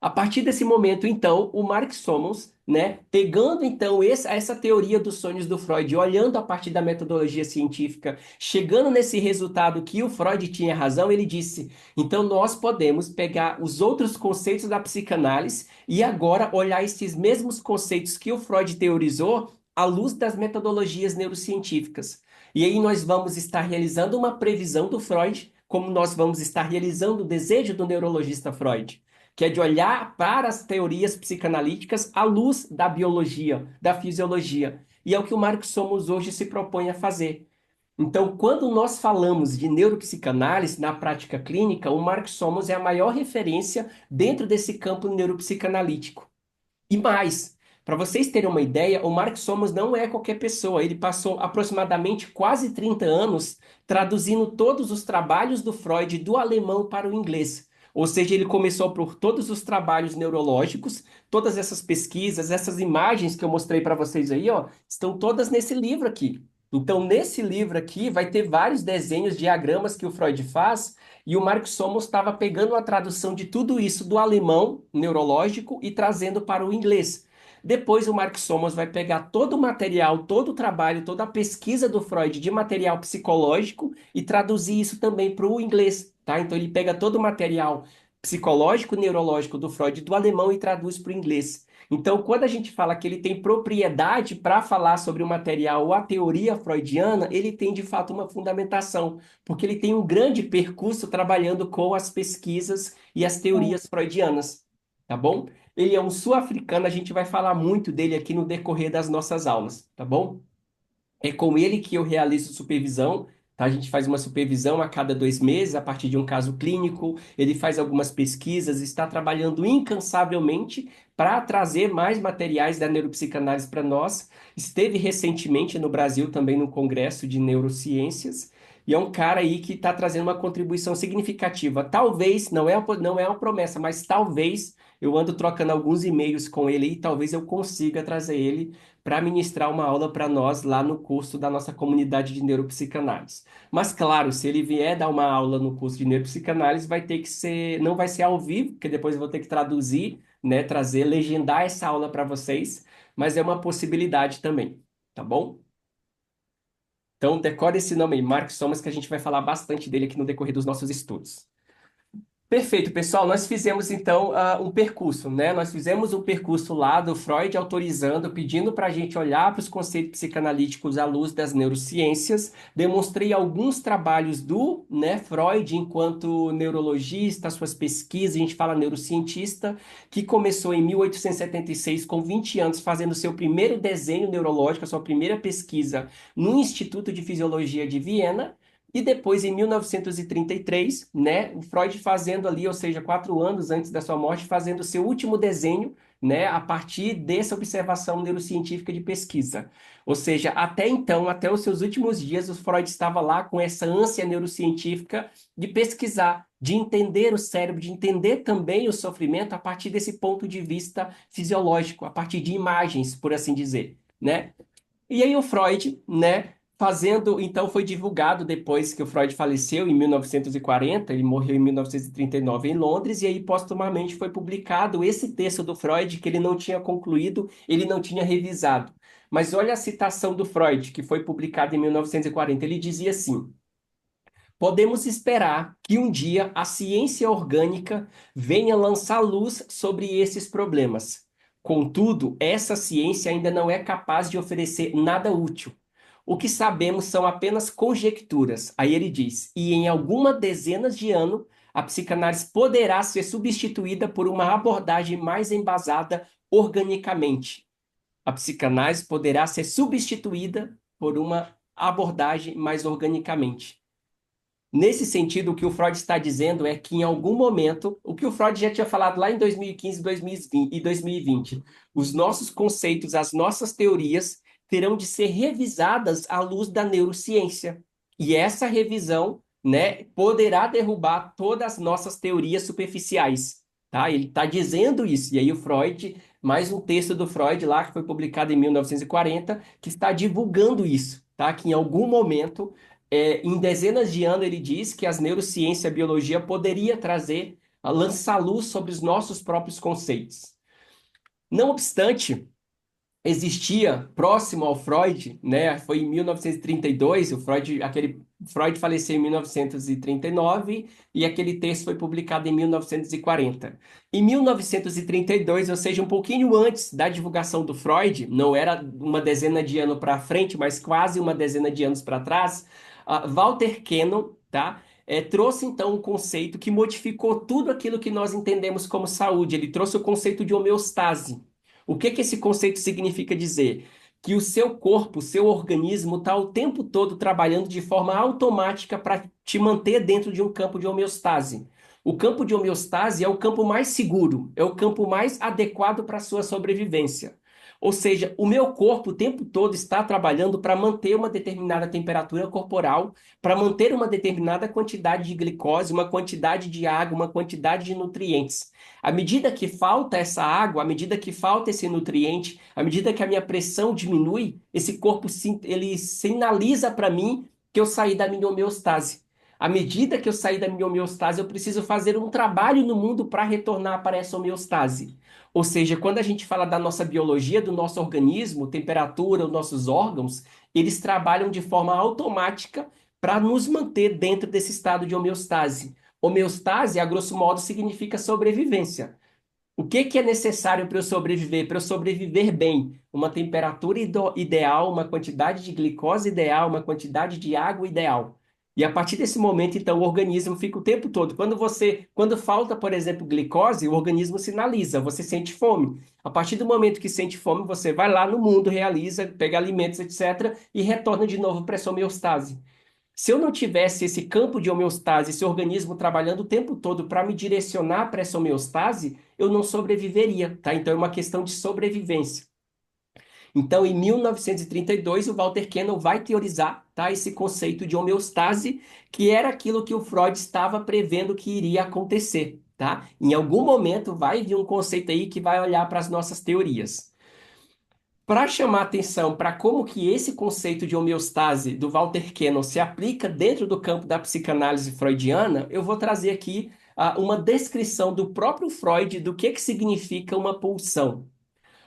A partir desse momento, então, o Mark Sommers, né, pegando então essa teoria dos sonhos do Freud, olhando a partir da metodologia científica, chegando nesse resultado que o Freud tinha razão, ele disse: então nós podemos pegar os outros conceitos da psicanálise e agora olhar esses mesmos conceitos que o Freud teorizou à luz das metodologias neurocientíficas. E aí nós vamos estar realizando uma previsão do Freud, como nós vamos estar realizando o desejo do neurologista Freud, que é de olhar para as teorias psicanalíticas à luz da biologia, da fisiologia. E é o que o Mark Somos hoje se propõe a fazer. Então, quando nós falamos de neuropsicanálise na prática clínica, o Mark Somos é a maior referência dentro desse campo neuropsicanalítico. E mais, para vocês terem uma ideia, o Mark Somers não é qualquer pessoa. Ele passou aproximadamente quase 30 anos traduzindo todos os trabalhos do Freud do alemão para o inglês. Ou seja, ele começou por todos os trabalhos neurológicos, todas essas pesquisas, essas imagens que eu mostrei para vocês aí, ó, estão todas nesse livro aqui. Então, nesse livro aqui, vai ter vários desenhos, diagramas que o Freud faz, e o Mark Somers estava pegando a tradução de tudo isso do alemão neurológico e trazendo para o inglês. Depois o Mark Somers vai pegar todo o material, todo o trabalho, toda a pesquisa do Freud de material psicológico e traduzir isso também para o inglês, tá? Então ele pega todo o material psicológico, neurológico do Freud do alemão e traduz para o inglês. Então, quando a gente fala que ele tem propriedade para falar sobre o material ou a teoria freudiana, ele tem de fato uma fundamentação, porque ele tem um grande percurso trabalhando com as pesquisas e as teorias freudianas, tá bom? Ele é um sul-africano, a gente vai falar muito dele aqui no decorrer das nossas aulas, tá bom? É com ele que eu realizo supervisão, tá? A gente faz uma supervisão a cada 2 meses, a partir de um caso clínico. Ele faz algumas pesquisas, está trabalhando incansavelmente para trazer mais materiais da neuropsicanálise para nós. Esteve recentemente no Brasil também no Congresso de Neurociências. E é um cara aí que está trazendo uma contribuição significativa. Talvez, não é uma promessa, mas talvez eu ando trocando alguns e-mails com ele e talvez eu consiga trazer ele para ministrar uma aula para nós lá no curso da nossa comunidade de neuropsicanálise. Mas claro, se ele vier dar uma aula no curso de neuropsicanálise, vai ter que ser, não vai ser ao vivo, porque depois eu vou ter que traduzir, né, trazer, legendar essa aula para vocês, mas é uma possibilidade também, tá bom? Então decore esse nome aí, Mark Somas, que a gente vai falar bastante dele aqui no decorrer dos nossos estudos. Perfeito, pessoal. Nós fizemos então um percurso, né? Nós fizemos um percurso lá do Freud autorizando, pedindo para a gente olhar para os conceitos psicanalíticos à luz das neurociências. Demonstrei alguns trabalhos do, né, Freud enquanto neurologista, suas pesquisas. A gente fala neurocientista, que começou em 1876 com 20 anos, fazendo seu primeiro desenho neurológico, a sua primeira pesquisa no Instituto de Fisiologia de Viena. E depois, em 1933, né, o Freud fazendo ali, ou seja, 4 anos antes da sua morte, fazendo seu último desenho, né, a partir dessa observação neurocientífica de pesquisa. Ou seja, até então, até os seus últimos dias, o Freud estava lá com essa ânsia neurocientífica de pesquisar, de entender o cérebro, de entender também o sofrimento a partir desse ponto de vista fisiológico, a partir de imagens, por assim dizer, né? E aí o Freud, né, fazendo, então foi divulgado depois que o Freud faleceu em 1940, ele morreu em 1939 em Londres, e aí postumamente foi publicado esse texto do Freud que ele não tinha concluído, ele não tinha revisado. Mas olha a citação do Freud, que foi publicada em 1940, ele dizia assim: podemos esperar que um dia a ciência orgânica venha lançar luz sobre esses problemas. Contudo, essa ciência ainda não é capaz de oferecer nada útil. O que sabemos são apenas conjecturas. Aí ele diz: e em algumas dezenas de anos, a psicanálise poderá ser substituída por uma abordagem mais embasada organicamente. A psicanálise poderá ser substituída por uma abordagem mais organicamente. Nesse sentido, o que o Freud está dizendo é que em algum momento, o que o Freud já tinha falado lá em 2015, 2020 e 2020, os nossos conceitos, as nossas teorias terão de ser revisadas à luz da neurociência. E essa revisão, né, poderá derrubar todas as nossas teorias superficiais, tá? Ele está dizendo isso. E aí o Freud, mais um texto do Freud lá que foi publicado em 1940, que está divulgando isso, tá? Que em algum momento em dezenas de anos, ele diz que as neurociências e a biologia poderia trazer, lançar luz sobre os nossos próprios conceitos. Não obstante, existia próximo ao Freud, né? Foi em 1932, Freud faleceu em 1939 e aquele texto foi publicado em 1940. Em 1932, ou seja, um pouquinho antes da divulgação do Freud, não era uma dezena de anos para frente, mas quase uma dezena de anos para trás, Walter Cannon, tá? Trouxe então um conceito que modificou tudo aquilo que nós entendemos como saúde. Ele trouxe o conceito de homeostase. O que que esse conceito significa dizer? Que o seu corpo, o seu organismo está o tempo todo trabalhando de forma automática para te manter dentro de um campo de homeostase. O campo de homeostase é o campo mais seguro, é o campo mais adequado para a sua sobrevivência. Ou seja, o meu corpo o tempo todo está trabalhando para manter uma determinada temperatura corporal, para manter uma determinada quantidade de glicose, uma quantidade de água, uma quantidade de nutrientes. À medida que falta essa água, à medida que falta esse nutriente, à medida que a minha pressão diminui, esse corpo ele sinaliza para mim que eu saí da minha homeostase. À medida que eu sair da minha homeostase, eu preciso fazer um trabalho no mundo para retornar para essa homeostase. Ou seja, quando a gente fala da nossa biologia, do nosso organismo, temperatura, os nossos órgãos, eles trabalham de forma automática para nos manter dentro desse estado de homeostase. Homeostase, a grosso modo, significa sobrevivência. O que que é necessário para eu sobreviver? Para eu sobreviver bem, uma temperatura ideal, uma quantidade de glicose ideal, uma quantidade de água ideal. E a partir desse momento, então, o organismo fica o tempo todo. Quando falta, por exemplo, glicose, o organismo sinaliza, você sente fome. A partir do momento que sente fome, você vai lá no mundo, realiza, pega alimentos, etc., e retorna de novo para essa homeostase. Se eu não tivesse esse campo de homeostase, esse organismo trabalhando o tempo todo para me direcionar para essa homeostase, eu não sobreviveria, tá? Então é uma questão de sobrevivência. Então, em 1932, o Walter Cannon vai teorizar, tá, esse conceito de homeostase, que era aquilo que o Freud estava prevendo que iria acontecer, tá? Em algum momento vai vir um conceito aí que vai olhar para as nossas teorias. Para chamar atenção para como que esse conceito de homeostase do Walter Cannon se aplica dentro do campo da psicanálise freudiana, eu vou trazer aqui uma descrição do próprio Freud do que significa uma pulsão.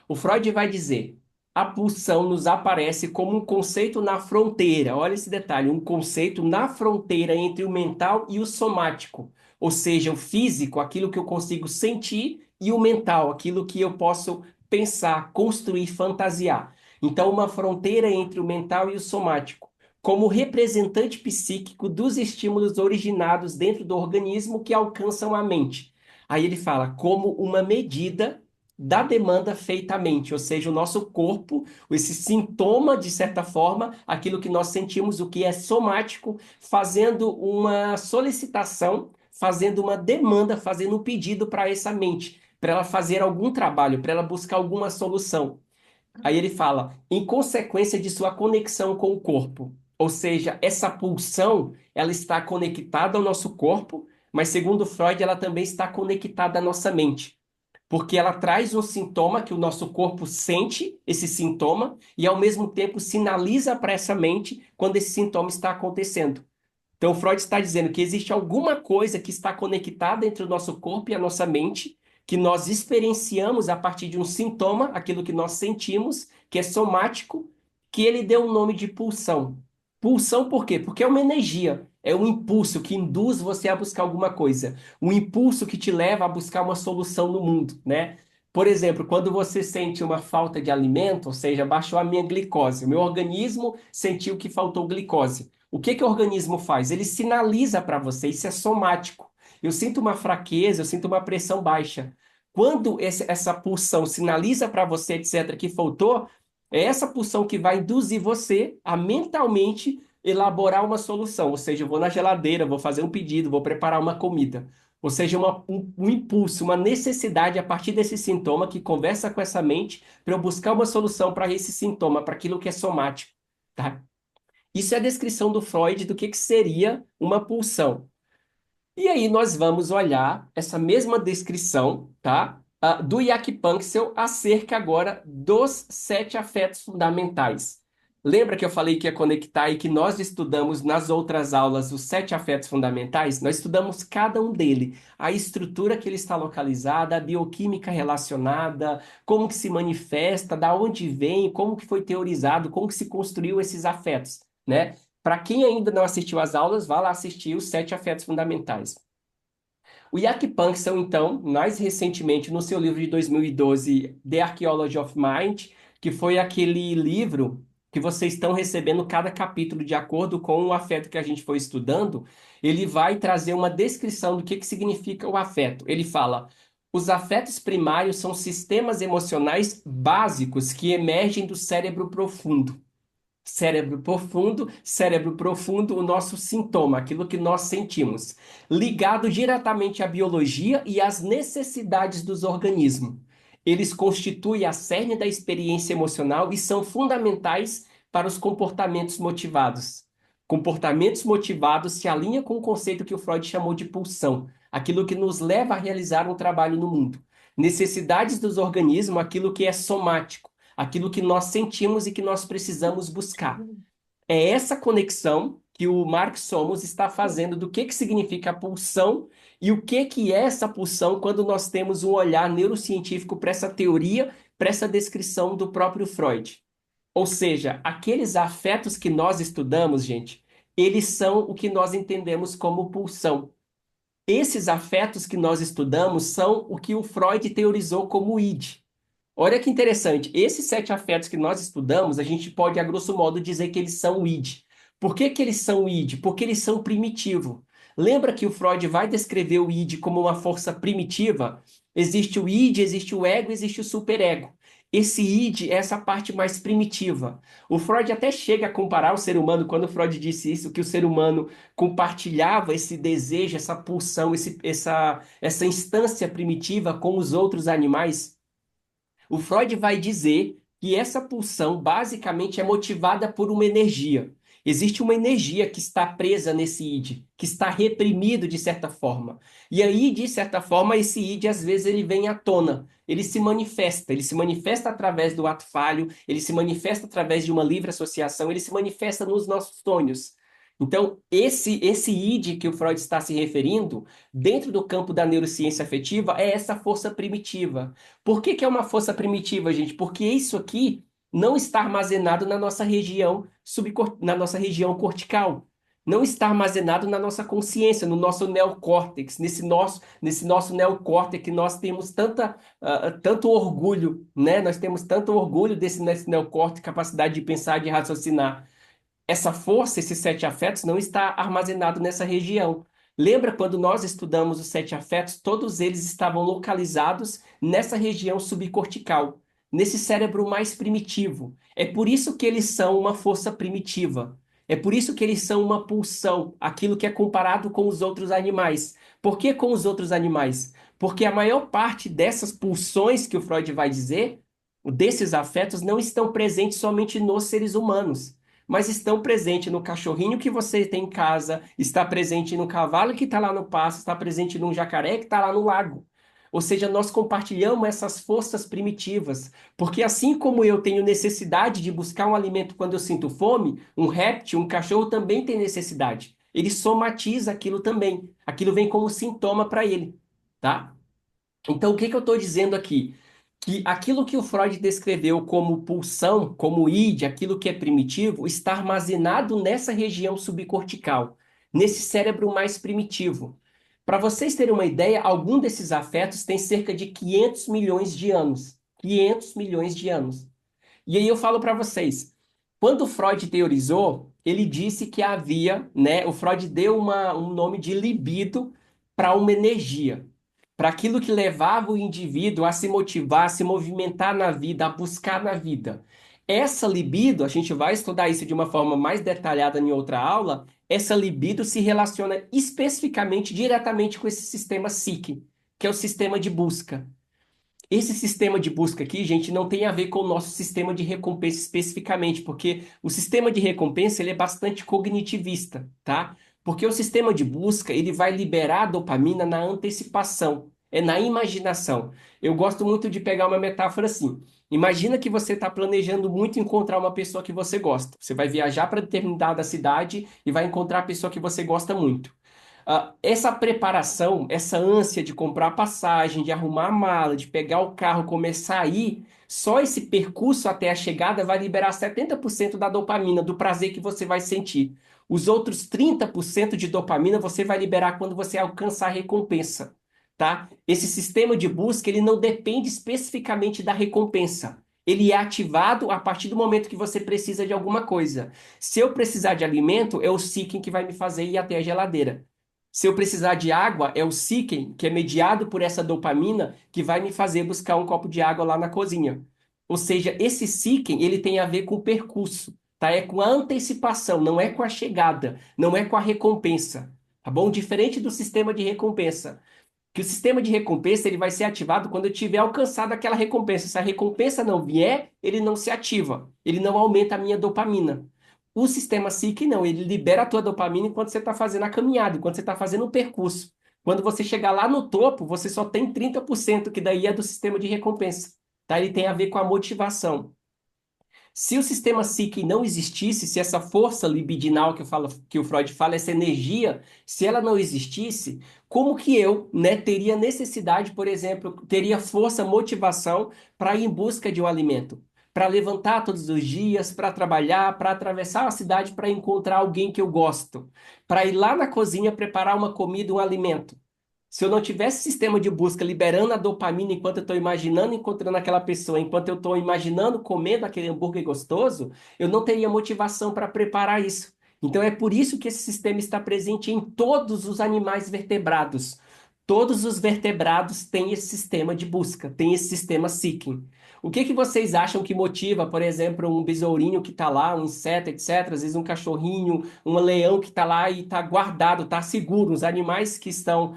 O Freud vai dizer: a pulsão nos aparece como um conceito na fronteira. Olha esse detalhe, um conceito na fronteira entre o mental e o somático, ou seja, o físico, aquilo que eu consigo sentir, e o mental, aquilo que eu posso pensar, construir, fantasiar. Então, uma fronteira entre o mental e o somático, como representante psíquico dos estímulos originados dentro do organismo que alcançam a mente. Aí ele fala como uma medida da demanda feita à mente, ou seja, o nosso corpo, esse sintoma, de certa forma, aquilo que nós sentimos, o que é somático, fazendo uma solicitação, fazendo uma demanda, fazendo um pedido para essa mente, para ela fazer algum trabalho, para ela buscar alguma solução. Aí ele fala, em consequência de sua conexão com o corpo. Ou seja, essa pulsão, ela está conectada ao nosso corpo, mas segundo Freud, ela também está conectada à nossa mente, porque ela traz um sintoma que o nosso corpo sente esse sintoma e ao mesmo tempo sinaliza para essa mente quando esse sintoma está acontecendo. Então, Freud está dizendo que existe alguma coisa que está conectada entre o nosso corpo e a nossa mente, que nós experienciamos a partir de um sintoma, aquilo que nós sentimos, que é somático, que ele deu o nome de pulsão. Pulsão por quê? Porque é uma energia, é um impulso que induz você a buscar alguma coisa, um impulso que te leva a buscar uma solução no mundo, né? Por exemplo, quando você sente uma falta de alimento, ou seja, baixou a minha glicose, o meu organismo sentiu que faltou glicose. O que que o organismo faz? Ele sinaliza para você, isso é somático. Eu sinto uma fraqueza, eu sinto uma pressão baixa. Quando essa pulsão sinaliza para você, etc., que faltou, é essa pulsão que vai induzir você a mentalmente elaborar uma solução. Ou seja, eu vou na geladeira, vou fazer um pedido, vou preparar uma comida. Ou seja, um impulso, uma necessidade a partir desse sintoma que conversa com essa mente para eu buscar uma solução para esse sintoma, para aquilo que é somático. Tá? Isso é a descrição do Freud do que seria uma pulsão. E aí nós vamos olhar essa mesma descrição, tá? Do Jack Panksepp acerca agora dos sete afetos fundamentais. Lembra que eu falei que ia conectar e que nós estudamos nas outras aulas os sete afetos fundamentais? Nós estudamos cada um dele, a estrutura que ele está localizada, a bioquímica relacionada, como que se manifesta, da onde vem, como que foi teorizado, como que se construiu esses afetos, né? Para quem ainda não assistiu às aulas, vá lá assistir os sete afetos fundamentais. O Jack Panksepp, então, mais recentemente, no seu livro de 2012, The Archaeology of Mind, que foi aquele livro que vocês estão recebendo cada capítulo de acordo com o afeto que a gente foi estudando, ele vai trazer uma descrição do que significa o afeto. Ele fala: os afetos primários são sistemas emocionais básicos que emergem do cérebro profundo. Cérebro profundo, o nosso sintoma, aquilo que nós sentimos, ligado diretamente à biologia e às necessidades dos organismos. Eles constituem a cerne da experiência emocional e são fundamentais para os comportamentos motivados. Comportamentos motivados se alinham com o conceito que o Freud chamou de pulsão, aquilo que nos leva a realizar um trabalho no mundo. Necessidades dos organismos, aquilo que é somático, aquilo que nós sentimos e que nós precisamos buscar. É essa conexão que o Mark Somos está fazendo do que significa a pulsão e o que é essa pulsão quando nós temos um olhar neurocientífico para essa teoria, para essa descrição do próprio Freud. Ou seja, aqueles afetos que nós estudamos, gente, eles são o que nós entendemos como pulsão. Esses afetos que nós estudamos são o que o Freud teorizou como id. Olha que interessante, esses sete afetos que nós estudamos, a gente pode, a grosso modo, dizer que eles são o id. Por que que eles são o id? Porque eles são primitivo. Lembra que o Freud vai descrever o id como uma força primitiva? Existe o id, existe o ego, existe o superego. Esse id é essa parte mais primitiva. O Freud até chega a comparar o ser humano, quando o Freud disse isso, que o ser humano compartilhava esse desejo, essa pulsão, essa instância primitiva com os outros animais. O Freud vai dizer que essa pulsão basicamente é motivada por uma energia. Existe uma energia que está presa nesse id, que está reprimido de certa forma. E aí, de certa forma, esse id às vezes ele vem à tona, ele se manifesta através do ato falho, ele se manifesta através de uma livre associação, ele se manifesta nos nossos sonhos. Então, esse id que o Freud está se referindo, dentro do campo da neurociência afetiva, é essa força primitiva. Por que que é uma força primitiva, gente? Porque isso aqui não está armazenado na nossa região na nossa região cortical. Não está armazenado na nossa consciência, no nosso neocórtex, nesse nosso neocórtex que nós temos tanto orgulho, né? Nós temos tanto orgulho nesse neocórtex, capacidade de pensar, de raciocinar. Essa força, esses sete afetos, não está armazenado nessa região. Lembra quando nós estudamos os sete afetos? Todos eles estavam localizados nessa região subcortical, nesse cérebro mais primitivo. É por isso que eles são uma força primitiva. É por isso que eles são uma pulsão, aquilo que é comparado com os outros animais. Por que com os outros animais? Porque a maior parte dessas pulsões que o Freud vai dizer, desses afetos, não estão presentes somente nos seres humanos, mas estão presentes no cachorrinho que você tem em casa, está presente no cavalo que está lá no pasto, está presente num jacaré que está lá no lago. Ou seja, nós compartilhamos essas forças primitivas, porque assim como eu tenho necessidade de buscar um alimento quando eu sinto fome, um réptil, um cachorro também tem necessidade. Ele somatiza aquilo também. Aquilo vem como sintoma para ele, tá? Então, o que que eu estou dizendo aqui? Que aquilo que o Freud descreveu como pulsão, como id, aquilo que é primitivo, está armazenado nessa região subcortical, nesse cérebro mais primitivo. Para vocês terem uma ideia, algum desses afetos tem cerca de 500 milhões de anos. 500 milhões de anos. E aí eu falo para vocês, quando Freud teorizou, ele disse que havia, né, o Freud deu um nome de libido para uma energia, para aquilo que levava o indivíduo a se motivar, a se movimentar na vida, a buscar na vida. Essa libido, a gente vai estudar isso de uma forma mais detalhada em outra aula, essa libido se relaciona especificamente, diretamente com esse sistema psíquico, que é o sistema de busca. Esse sistema de busca aqui, gente, não tem a ver com o nosso sistema de recompensa especificamente, porque o sistema de recompensa ele é bastante cognitivista, tá? Porque o sistema de busca ele vai liberar a dopamina na antecipação, é na imaginação. Eu gosto muito de pegar uma metáfora assim. Imagina que você está planejando muito encontrar uma pessoa que você gosta. Você vai viajar para determinada cidade e vai encontrar a pessoa que você gosta muito. Essa preparação, essa ânsia de comprar passagem, de arrumar a mala, de pegar o carro, começar a ir, só esse percurso até a chegada vai liberar 70% da dopamina, do prazer que você vai sentir. Os outros 30% de dopamina você vai liberar quando você alcançar a recompensa, tá? Esse sistema de busca, ele não depende especificamente da recompensa. Ele é ativado a partir do momento que você precisa de alguma coisa. Se eu precisar de alimento, é o seeking que vai me fazer ir até a geladeira. Se eu precisar de água, é o seeking, que é mediado por essa dopamina, que vai me fazer buscar um copo de água lá na cozinha. Ou seja, esse seeking, ele tem a ver com o percurso, tá? É com a antecipação, não é com a chegada, não é com a recompensa, tá bom? Diferente do sistema de recompensa, que o sistema de recompensa ele vai ser ativado quando eu tiver alcançado aquela recompensa. Se a recompensa não vier, ele não se ativa, ele não aumenta a minha dopamina. O sistema SIC não, ele libera a tua dopamina enquanto você está fazendo a caminhada, enquanto você está fazendo o percurso. Quando você chegar lá no topo, você só tem 30%, que daí é do sistema de recompensa, tá? Ele tem a ver com a motivação. Se o sistema psíquico não existisse, se essa força libidinal que o Freud fala, essa energia, se ela não existisse, como que eu, né, teria necessidade, por exemplo, teria força, motivação para ir em busca de um alimento? Para levantar todos os dias, para trabalhar, para atravessar a cidade para encontrar alguém que eu gosto, para ir lá na cozinha preparar uma comida, um alimento. Se eu não tivesse sistema de busca liberando a dopamina enquanto eu estou imaginando encontrando aquela pessoa, enquanto eu estou imaginando comendo aquele hambúrguer gostoso, eu não teria motivação para preparar isso. Então é por isso que esse sistema está presente em todos os animais vertebrados. Todos os vertebrados têm esse sistema de busca, têm esse sistema seeking. O que que vocês acham que motiva, por exemplo, um besourinho que está lá, um inseto, etc., às vezes um cachorrinho, um leão que está lá e está guardado, está seguro, os animais que estão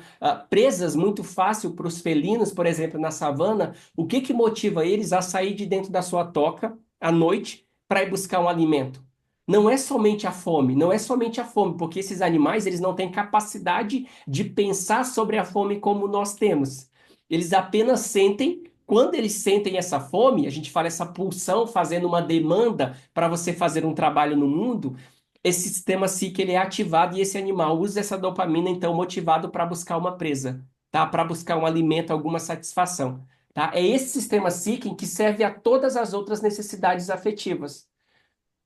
presas muito fácil para os felinos, por exemplo, na savana, o que que motiva eles a sair de dentro da sua toca à noite para ir buscar um alimento? Não é somente a fome, não é somente a fome, porque esses animais eles não têm capacidade de pensar sobre a fome como nós temos. Eles apenas sentem, quando eles sentem essa fome, a gente fala essa pulsão fazendo uma demanda para você fazer um trabalho no mundo, esse sistema SIC ele é ativado e esse animal usa essa dopamina então motivado para buscar uma presa, tá? Para buscar um alimento, alguma satisfação, tá? É esse sistema SIC que serve a todas as outras necessidades afetivas.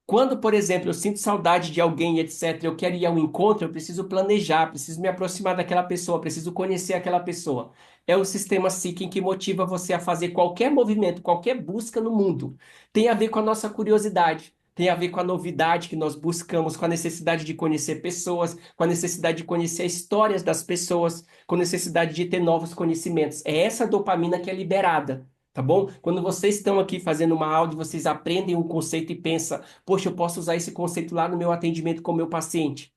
Quando, por exemplo, eu sinto saudade de alguém, etc., eu quero ir ao encontro, eu preciso planejar, preciso me aproximar daquela pessoa, preciso conhecer aquela pessoa. É o sistema Seeking que motiva você a fazer qualquer movimento, qualquer busca no mundo. Tem a ver com a nossa curiosidade, tem a ver com a novidade que nós buscamos, com a necessidade de conhecer pessoas, com a necessidade de conhecer histórias das pessoas, com a necessidade de ter novos conhecimentos. É essa dopamina que é liberada. Tá bom? Quando vocês estão aqui fazendo uma aula e vocês aprendem um conceito e pensam, poxa, eu posso usar esse conceito lá no meu atendimento com o meu paciente.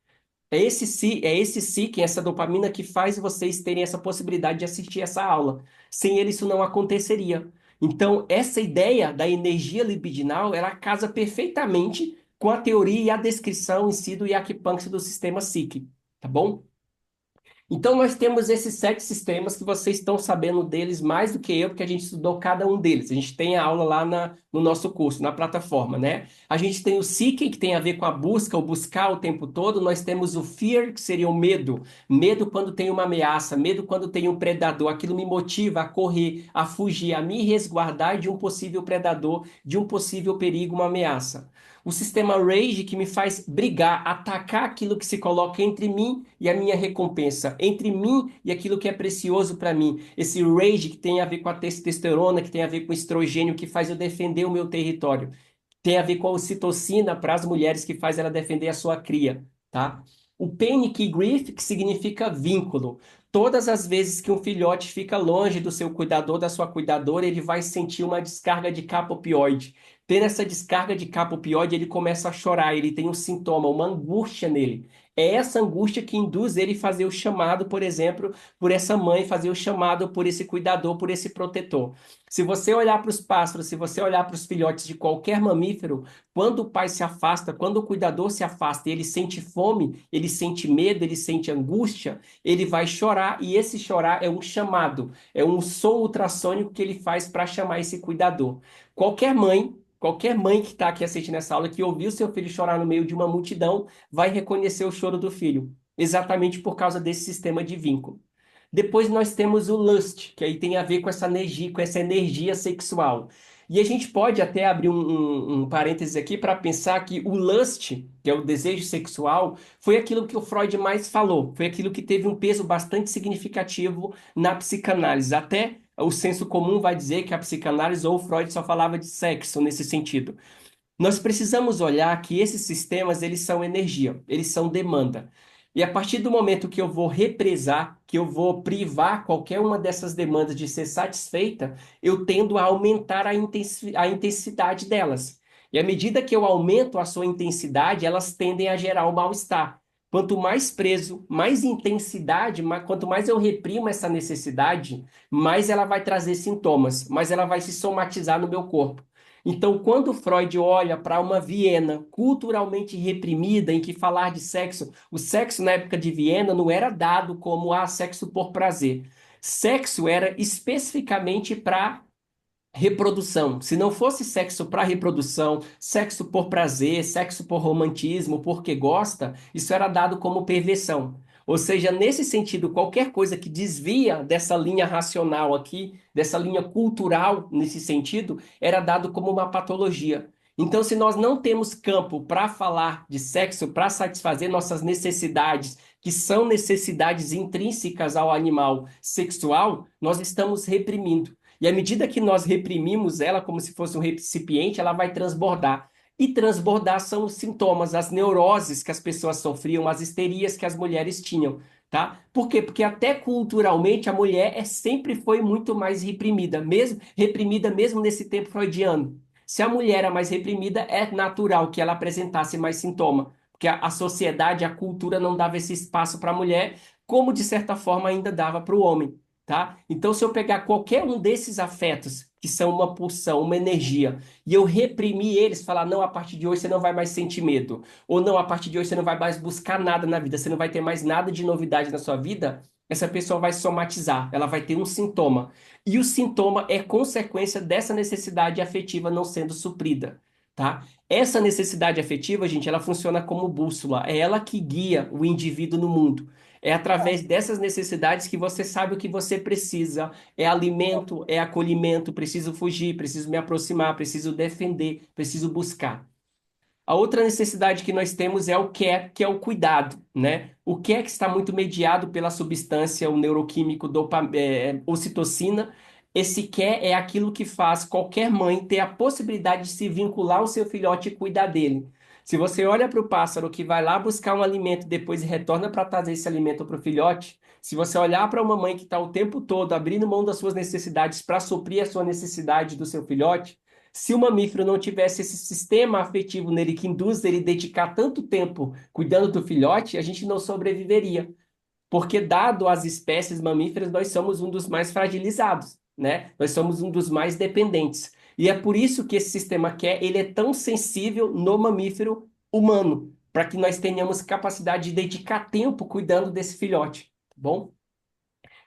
É esse seeking, essa dopamina que faz vocês terem essa possibilidade de assistir essa aula. Sem ele, isso não aconteceria. Então, essa ideia da energia libidinal, ela casa perfeitamente com a teoria e a descrição em si do Jack Panksepp do sistema seeking, tá bom? Então, nós temos esses 7 sistemas que vocês estão sabendo deles mais do que eu, porque a gente estudou cada um deles. A gente tem a aula lá no nosso curso, na plataforma, né? A gente tem o seeking, que tem a ver com a busca, o buscar o tempo todo. Nós temos o fear, que seria o medo. Medo quando tem uma ameaça, medo quando tem um predador. Aquilo me motiva a correr, a fugir, a me resguardar de um possível predador, de um possível perigo, uma ameaça. O sistema rage que me faz brigar, atacar aquilo que se coloca entre mim e a minha recompensa, entre mim e aquilo que é precioso para mim. Esse rage que tem a ver com a testosterona, que tem a ver com o estrogênio, que faz eu defender o meu território. Tem a ver com a ocitocina para as mulheres, que faz ela defender a sua cria, tá? O panic grief, que significa vínculo. Todas as vezes que um filhote fica longe do seu cuidador, da sua cuidadora, ele vai sentir uma descarga de capa opioide. Tendo essa descarga de capa opioide, ele começa a chorar, ele tem um sintoma, uma angústia nele. É essa angústia que induz ele a fazer o chamado, por exemplo, por essa mãe, fazer o chamado por esse cuidador, por esse protetor. Se você olhar para os pássaros, se você olhar para os filhotes de qualquer mamífero, quando o pai se afasta, quando o cuidador se afasta e ele sente fome, ele sente medo, ele sente angústia, ele vai chorar e esse chorar é um chamado, é um som ultrassônico que ele faz para chamar esse cuidador. Qualquer mãe que está aqui assistindo essa aula, que ouviu seu filho chorar no meio de uma multidão, vai reconhecer o choro do filho, exatamente por causa desse sistema de vínculo. Depois nós temos o lust, que aí tem a ver com essa energia sexual. E a gente pode até abrir um parênteses aqui para pensar que o lust, que é o desejo sexual, foi aquilo que o Freud mais falou, foi aquilo que teve um peso bastante significativo na psicanálise. Até o senso comum vai dizer que a psicanálise ou o Freud só falava de sexo nesse sentido. Nós precisamos olhar que esses sistemas, eles são energia, eles são demanda. E a partir do momento que eu vou represar, que eu vou privar qualquer uma dessas demandas de ser satisfeita, eu tendo a aumentar a intensidade delas. E à medida que eu aumento a sua intensidade, elas tendem a gerar o mal-estar. Quanto mais preso, mais intensidade, quanto mais eu reprimo essa necessidade, mais ela vai trazer sintomas, mais ela vai se somatizar no meu corpo. Então, quando Freud olha para uma Viena culturalmente reprimida, em que falar de sexo, o sexo na época de Viena não era dado como sexo por prazer. Sexo era especificamente para reprodução. Se não fosse sexo para reprodução, sexo por prazer, sexo por romantismo, porque gosta, isso era dado como perversão. Ou seja, nesse sentido, qualquer coisa que desvia dessa linha racional aqui, dessa linha cultural, nesse sentido, era dado como uma patologia. Então, se nós não temos campo para falar de sexo, para satisfazer nossas necessidades, que são necessidades intrínsecas ao animal sexual, nós estamos reprimindo. E à medida que nós reprimimos ela como se fosse um recipiente, ela vai transbordar. E transbordar são os sintomas, as neuroses que as pessoas sofriam, as histerias que as mulheres tinham, tá? Por quê? Porque até culturalmente a mulher sempre foi muito mais reprimida mesmo nesse tempo freudiano. Se a mulher era mais reprimida, é natural que ela apresentasse mais sintoma, porque a sociedade, a cultura não dava esse espaço para a mulher, como de certa forma ainda dava para o homem. Tá? Então, se eu pegar qualquer um desses afetos, que são uma pulsão, uma energia, e eu reprimir eles, falar, não, a partir de hoje você não vai mais sentir medo, ou não, a partir de hoje você não vai mais buscar nada na vida, você não vai ter mais nada de novidade na sua vida, essa pessoa vai somatizar, ela vai ter um sintoma. E o sintoma é consequência dessa necessidade afetiva não sendo suprida. Tá? Essa necessidade afetiva, gente, ela funciona como bússola, é ela que guia o indivíduo no mundo. É através dessas necessidades que você sabe o que você precisa. É alimento, é acolhimento, preciso fugir, preciso me aproximar, preciso defender, preciso buscar. A outra necessidade que nós temos é o care, que é o cuidado, né? O care que está muito mediado pela substância, o neuroquímico ocitocina. Esse care é aquilo que faz qualquer mãe ter a possibilidade de se vincular ao seu filhote e cuidar dele. Se você olha para o pássaro que vai lá buscar um alimento depois e retorna para trazer esse alimento para o filhote, se você olhar para uma mãe que está o tempo todo abrindo mão das suas necessidades para suprir a sua necessidade do seu filhote, se o mamífero não tivesse esse sistema afetivo nele que induz ele a dedicar tanto tempo cuidando do filhote, a gente não sobreviveria. Porque, dado as espécies mamíferas, nós somos um dos mais fragilizados, né? Nós somos um dos mais dependentes. E é por isso que esse sistema QE, ele é tão sensível no mamífero humano, para que nós tenhamos capacidade de dedicar tempo cuidando desse filhote, tá bom?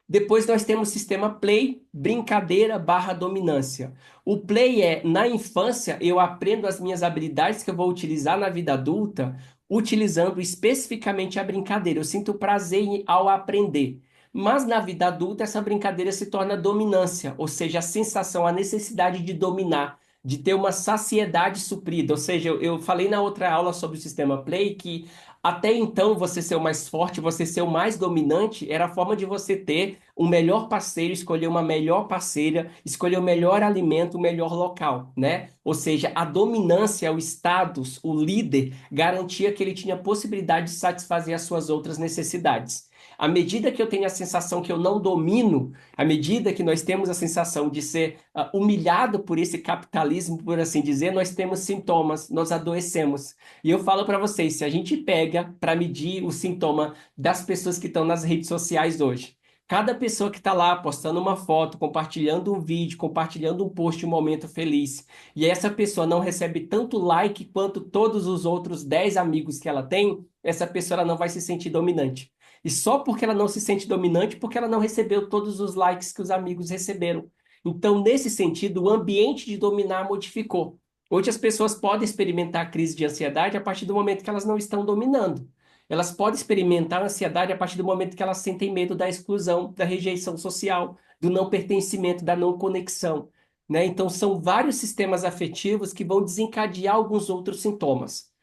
Depois nós temos o sistema play, brincadeira barra dominância. O play é, na infância, eu aprendo as minhas habilidades que eu vou utilizar na vida adulta, utilizando especificamente a brincadeira. Eu sinto prazer ao aprender. Mas na vida adulta, essa brincadeira se torna dominância, ou seja, a sensação, a necessidade de dominar, de ter uma saciedade suprida. Ou seja, eu falei na outra aula sobre o sistema play que até então, você ser o mais forte, você ser o mais dominante, era a forma de você ter um melhor parceiro, escolher uma melhor parceira, escolher o melhor alimento, o melhor local, né? Ou seja, a dominância, o status, o líder, garantia que ele tinha possibilidade de satisfazer as suas outras necessidades. À medida que eu tenho a sensação que eu não domino, à medida que nós temos a sensação de ser humilhado por esse capitalismo, por assim dizer, nós temos sintomas, nós adoecemos. E eu falo para vocês, se a gente pega para medir o sintoma das pessoas que estão nas redes sociais hoje, cada pessoa que está lá postando uma foto, compartilhando um vídeo, compartilhando um post, um momento feliz, e essa pessoa não recebe tanto like quanto todos os outros 10 amigos que ela tem, essa pessoa ela não vai se sentir dominante. E só porque ela não se sente dominante, porque ela não recebeu todos os likes que os amigos receberam. Então, nesse sentido, o ambiente de dominar modificou. Hoje as pessoas podem experimentar crise de ansiedade a partir do momento que elas não estão dominando. Elas podem experimentar ansiedade a partir do momento que elas sentem medo da exclusão, da rejeição social, do não pertencimento, da não conexão, né? Então são vários sistemas afetivos que vão desencadear alguns outros sintomas.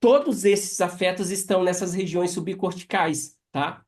Todos esses afetos estão nessas regiões subcorticais, tá?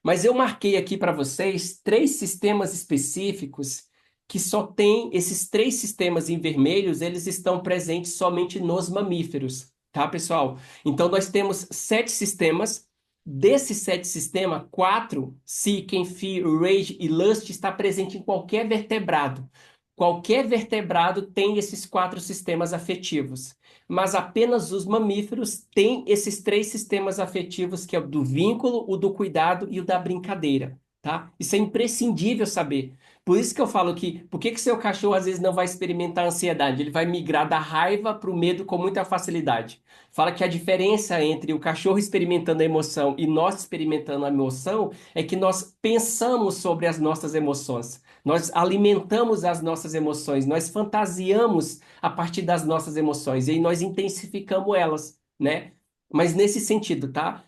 Mas eu marquei aqui para vocês três sistemas específicos que só tem esses três sistemas em vermelhos, eles estão presentes somente nos mamíferos, tá, pessoal? Então nós temos 7 sistemas. Desses 7 sistemas, 4, Seeking, Fear, Rage e Lust, está presente em qualquer vertebrado. Qualquer vertebrado tem esses 4 sistemas afetivos, mas apenas os mamíferos têm esses 3 sistemas afetivos, que é o do vínculo, o do cuidado e o da brincadeira, tá? Isso é imprescindível saber. Por isso que eu falo que, por que que seu cachorro às vezes não vai experimentar ansiedade? Ele vai migrar da raiva para o medo com muita facilidade. Fala que a diferença entre o cachorro experimentando a emoção e nós experimentando a emoção é que nós pensamos sobre as nossas emoções. Nós alimentamos as nossas emoções, nós fantasiamos a partir das nossas emoções e aí nós intensificamos elas, né? Mas nesse sentido, tá?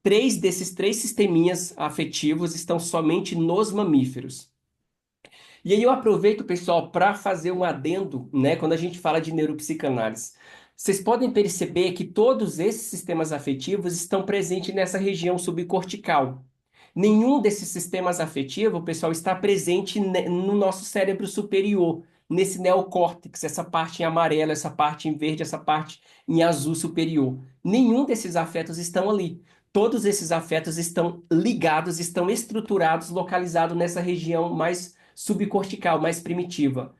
Três desses três sisteminhas afetivos estão somente nos mamíferos. E aí eu aproveito, pessoal, para fazer um adendo, né, quando a gente fala de neuropsicanálise. Vocês podem perceber que todos esses sistemas afetivos estão presentes nessa região subcortical. Nenhum desses sistemas afetivos, pessoal, está presente no nosso cérebro superior, nesse neocórtex, essa parte em amarelo, essa parte em verde, essa parte em azul superior. Nenhum desses afetos estão ali. Todos esses afetos estão ligados, estão estruturados, localizados nessa região mais subcortical, mais primitiva.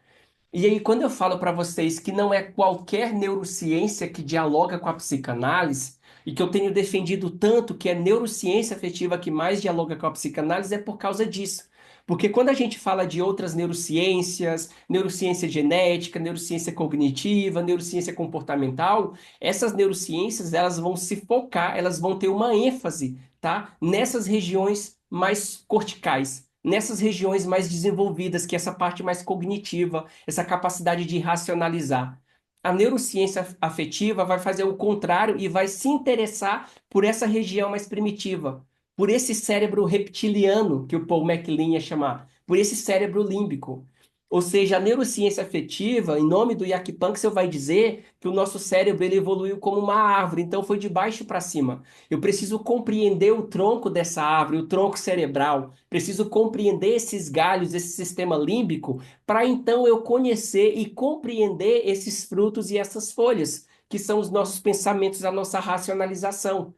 E aí, quando eu falo para vocês que não é qualquer neurociência que dialoga com a psicanálise, e que eu tenho defendido tanto que é neurociência afetiva que mais dialoga com a psicanálise, é por causa disso. Porque quando a gente fala de outras neurociências, neurociência genética, neurociência cognitiva, neurociência comportamental, essas neurociências elas vão se focar, elas vão ter uma ênfase, tá? Nessas regiões mais corticais, nessas regiões mais desenvolvidas, que é essa parte mais cognitiva, essa capacidade de racionalizar. A neurociência afetiva vai fazer o contrário e vai se interessar por essa região mais primitiva, por esse cérebro reptiliano que o Paul MacLean ia chamar, por esse cérebro límbico. Ou seja, a neurociência afetiva, em nome do Jack Panksepp, vai dizer que o nosso cérebro ele evoluiu como uma árvore, então foi de baixo para cima. Eu preciso compreender o tronco dessa árvore, o tronco cerebral, preciso compreender esses galhos, esse sistema límbico, para então eu conhecer e compreender esses frutos e essas folhas, que são os nossos pensamentos, a nossa racionalização.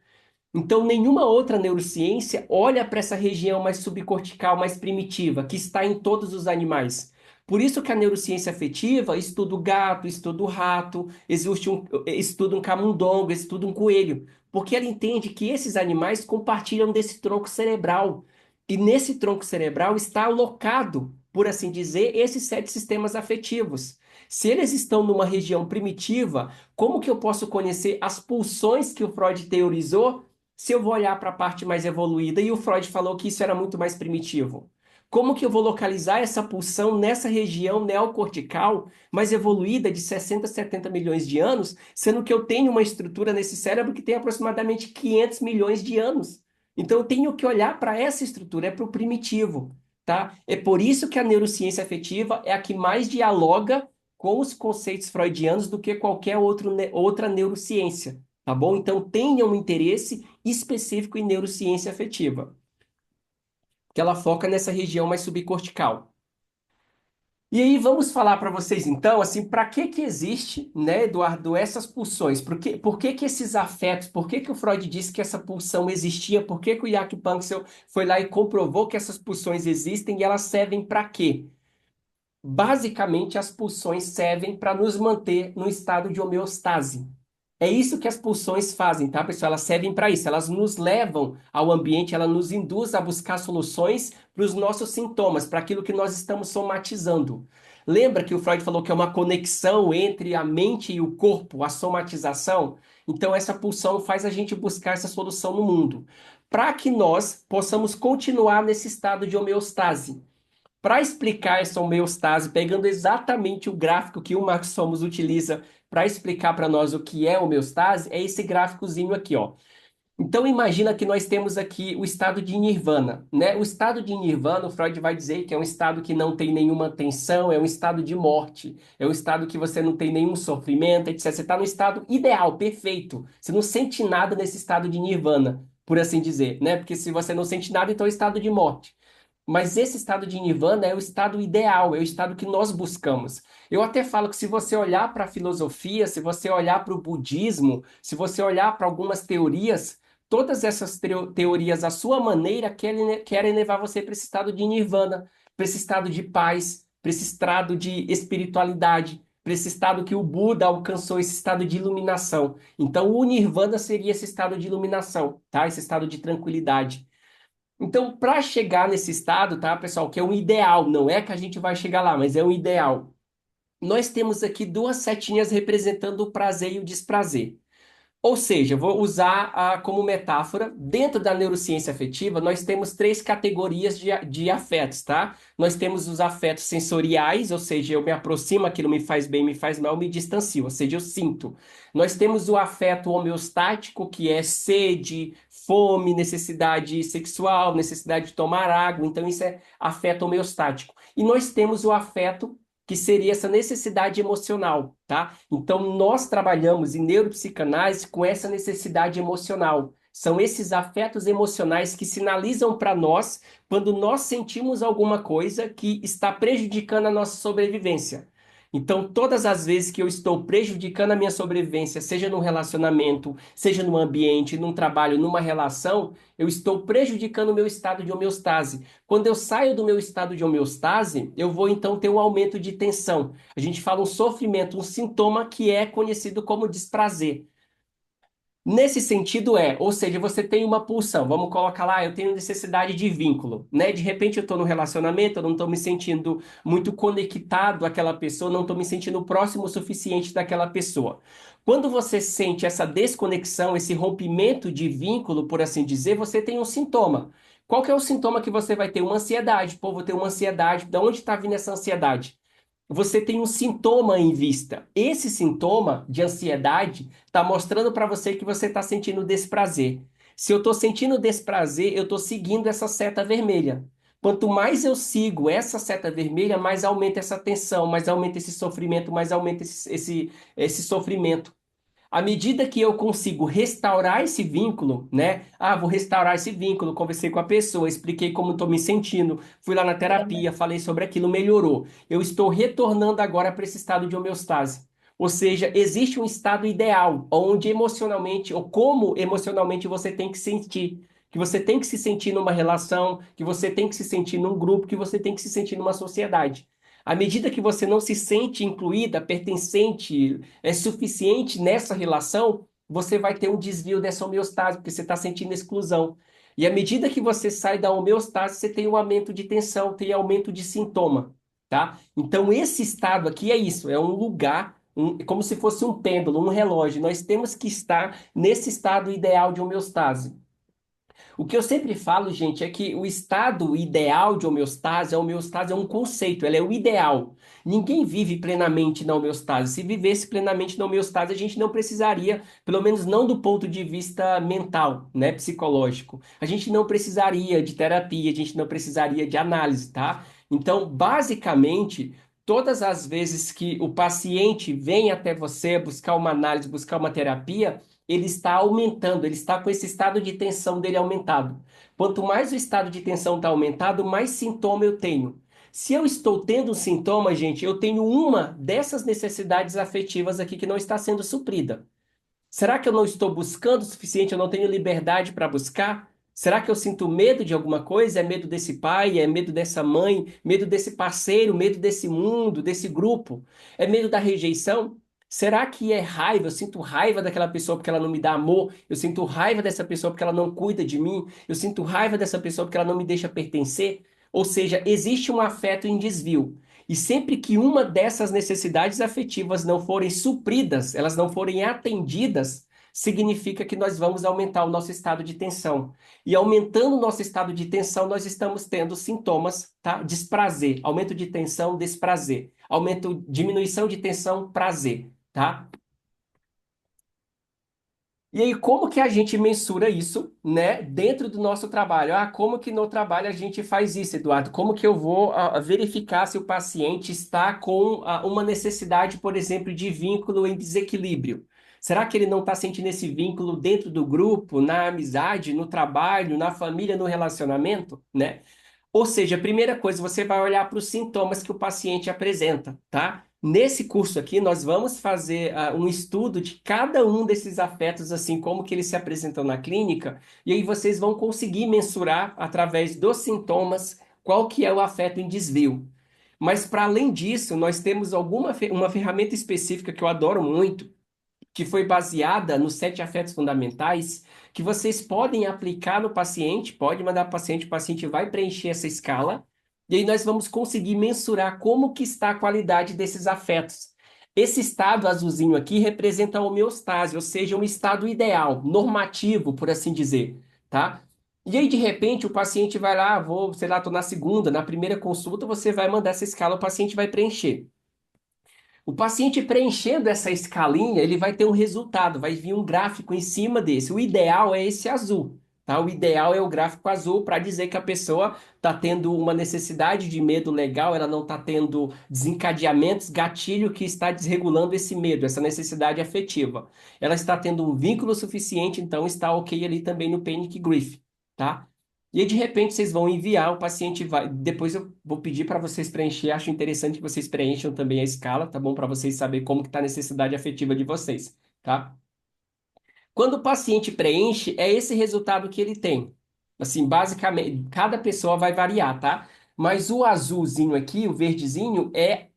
Então, nenhuma outra neurociência olha para essa região mais subcortical, mais primitiva, que está em todos os animais. Por isso que a neurociência afetiva estuda o gato, estuda o rato, estuda um camundongo, estuda um coelho, porque ela entende que esses animais compartilham desse tronco cerebral. E nesse tronco cerebral está alocado, por assim dizer, esses sete sistemas afetivos. Se eles estão numa região primitiva, como que eu posso conhecer as pulsões que o Freud teorizou se eu vou olhar para a parte mais evoluída, e o Freud falou que isso era muito mais primitivo? Como que eu vou localizar essa pulsão nessa região neocortical mais evoluída de 60, 70 milhões de anos, sendo que eu tenho uma estrutura nesse cérebro que tem aproximadamente 500 milhões de anos? Então eu tenho que olhar para essa estrutura, é para o primitivo, tá? É por isso que a neurociência afetiva é a que mais dialoga com os conceitos freudianos do que qualquer outra neurociência. Tá bom? Então tenha um interesse específico em neurociência afetiva, que ela foca nessa região mais subcortical. E aí vamos falar para vocês então, assim, para que que existe, né, Eduardo, essas pulsões? Por que que esses afetos, por que que o Freud disse que essa pulsão existia? Por que que o Jack Panksepp foi lá e comprovou que essas pulsões existem e elas servem para quê? Basicamente, as pulsões servem para nos manter no estado de homeostase. É isso que as pulsões fazem, tá, pessoal? Elas servem para isso. Elas nos levam ao ambiente, ela nos induz a buscar soluções para os nossos sintomas, para aquilo que nós estamos somatizando. Lembra que o Freud falou que é uma conexão entre a mente e o corpo, a somatização? Então, essa pulsão faz a gente buscar essa solução no mundo, para que nós possamos continuar nesse estado de homeostase. Para explicar essa homeostase, pegando exatamente o gráfico que o Marcos Somos utiliza para explicar para nós o que é homeostase, é esse gráficozinho aqui, ó. Então imagina que nós temos aqui o estado de nirvana, né? O estado de nirvana, o Freud vai dizer que é um estado que não tem nenhuma tensão, é um estado de morte, é um estado que você não tem nenhum sofrimento, etc. Você está no estado ideal, perfeito. Você não sente nada nesse estado de nirvana, por assim dizer, né? Porque se você não sente nada, então é estado de morte. Mas esse estado de nirvana é o estado ideal, é o estado que nós buscamos. Eu até falo que se você olhar para a filosofia, se você olhar para o budismo, se você olhar para algumas teorias, todas essas teorias, à sua maneira, querem levar você para esse estado de nirvana, para esse estado de paz, para esse estado de espiritualidade, para esse estado que o Buda alcançou, esse estado de iluminação. Então, o nirvana seria esse estado de iluminação, tá? Esse estado de tranquilidade. Então, para chegar nesse estado, tá, pessoal, que é um ideal, não é que a gente vai chegar lá, mas é um ideal. Nós temos aqui duas setinhas representando o prazer e o desprazer. Ou seja, eu vou usar como metáfora, dentro da neurociência afetiva, nós temos três categorias de afetos, tá? Nós temos os afetos sensoriais, ou seja, eu me aproximo, aquilo me faz bem, me faz mal, me distancio, ou seja, eu sinto. Nós temos o afeto homeostático, que é sede, fome, necessidade sexual, necessidade de tomar água, então isso é afeto homeostático. E nós temos o afeto que seria essa necessidade emocional, tá? Então, nós trabalhamos em neuropsicanálise com essa necessidade emocional. São esses afetos emocionais que sinalizam para nós quando nós sentimos alguma coisa que está prejudicando a nossa sobrevivência. Então, todas as vezes que eu estou prejudicando a minha sobrevivência, seja num relacionamento, seja num ambiente, num trabalho, numa relação, eu estou prejudicando o meu estado de homeostase. Quando eu saio do meu estado de homeostase, eu vou então ter um aumento de tensão. A gente fala um sofrimento, um sintoma que é conhecido como desprazer. Nesse sentido ou seja, você tem uma pulsão, vamos colocar lá, eu tenho necessidade de vínculo, né? De repente eu estou no relacionamento, eu não estou me sentindo muito conectado àquela pessoa, não estou me sentindo próximo o suficiente daquela pessoa. Quando você sente essa desconexão, esse rompimento de vínculo, por assim dizer, você tem um sintoma. Qual que é o sintoma que você vai ter? Uma ansiedade. Pô, vou ter uma ansiedade. De onde está vindo essa ansiedade? Você tem um sintoma em vista. Esse sintoma de ansiedade está mostrando para você que você está sentindo desprazer. Se eu estou sentindo desprazer, eu estou seguindo essa seta vermelha. Quanto mais eu sigo essa seta vermelha, mais aumenta essa tensão, mais aumenta esse sofrimento, mais aumenta esse sofrimento. À medida que eu consigo restaurar esse vínculo, né? Ah, vou restaurar esse vínculo, conversei com a pessoa, expliquei como estou me sentindo, fui lá na terapia, falei sobre aquilo, melhorou. Eu estou retornando agora para esse estado de homeostase. Ou seja, existe um estado ideal, onde emocionalmente, ou como emocionalmente você tem que sentir. Que você tem que se sentir numa relação, que você tem que se sentir num grupo, que você tem que se sentir numa sociedade. À medida que você não se sente incluída, pertencente, é suficiente nessa relação, você vai ter um desvio dessa homeostase, porque você está sentindo exclusão. E à medida que você sai da homeostase, você tem um aumento de tensão, tem aumento de sintoma, tá? Então, esse estado aqui é isso, é um lugar, como se fosse um pêndulo, um relógio. Nós temos que estar nesse estado ideal de homeostase. O que eu sempre falo, gente, é que o estado ideal de homeostase, a homeostase é um conceito, ela é o ideal. Ninguém vive plenamente na homeostase. Se vivesse plenamente na homeostase, a gente não precisaria, pelo menos não do ponto de vista mental, né, psicológico. A gente não precisaria de terapia, a gente não precisaria de análise, tá? Então, basicamente, todas as vezes que o paciente vem até você buscar uma análise, buscar uma terapia, ele está aumentando, ele está com esse estado de tensão dele aumentado. Quanto mais o estado de tensão está aumentado, mais sintoma eu tenho. Se eu estou tendo sintoma, gente, eu tenho uma dessas necessidades afetivas aqui que não está sendo suprida. Será que eu não estou buscando o suficiente? Eu não tenho liberdade para buscar? Será que eu sinto medo de alguma coisa? É medo desse pai? É medo dessa mãe? Medo desse parceiro? Medo desse mundo, desse grupo? É medo da rejeição? Será que é raiva? Eu sinto raiva daquela pessoa porque ela não me dá amor. Eu sinto raiva dessa pessoa porque ela não cuida de mim. Eu sinto raiva dessa pessoa porque ela não me deixa pertencer. Ou seja, existe um afeto em desvio. E sempre que uma dessas necessidades afetivas não forem supridas, elas não forem atendidas, significa que nós vamos aumentar o nosso estado de tensão. E aumentando o nosso estado de tensão, nós estamos tendo sintomas, tá? Desprazer, aumento de tensão, desprazer, aumento, diminuição de tensão, prazer, tá? E aí, como que a gente mensura isso, né, dentro do nosso trabalho? Ah, como que no trabalho a gente faz isso, Eduardo? Como que eu vou verificar se o paciente está com uma necessidade, por exemplo, de vínculo em desequilíbrio? Será que ele não está sentindo esse vínculo dentro do grupo, na amizade, no trabalho, na família, no relacionamento, né? Ou seja, a primeira coisa, você vai olhar para os sintomas que o paciente apresenta, tá? Nesse curso aqui, nós vamos fazer um estudo de cada um desses afetos, assim, como que eles se apresentam na clínica, e aí vocês vão conseguir mensurar, através dos sintomas, qual que é o afeto em desvio. Mas, para além disso, nós temos uma ferramenta específica que eu adoro muito, que foi baseada nos 7 afetos fundamentais, que vocês podem aplicar no paciente, pode mandar para o paciente vai preencher essa escala, e aí nós vamos conseguir mensurar como que está a qualidade desses afetos. Esse estado azulzinho aqui representa a homeostase, ou seja, um estado ideal, normativo, por assim dizer, tá? E aí, de repente, o paciente vai lá, vou, sei lá, tô na segunda, na primeira consulta, você vai mandar essa escala, o paciente vai preencher. O paciente preenchendo essa escalinha, ele vai ter um resultado, vai vir um gráfico em cima desse. O ideal é esse azul, tá? O ideal é o gráfico azul para dizer que a pessoa está tendo uma necessidade de medo legal, ela não está tendo desencadeamentos, gatilho que está desregulando esse medo, essa necessidade afetiva. Ela está tendo um vínculo suficiente, então está ok ali também no Panic Grief, tá? E aí, de repente, vocês vão enviar, o paciente vai. Depois eu vou pedir para vocês preencher. Acho interessante que vocês preencham também a escala, tá bom? Para vocês saberem como que está a necessidade afetiva de vocês, tá? Quando o paciente preenche, é esse resultado que ele tem. Assim, basicamente, cada pessoa vai variar, tá? Mas o azulzinho aqui, o verdezinho, é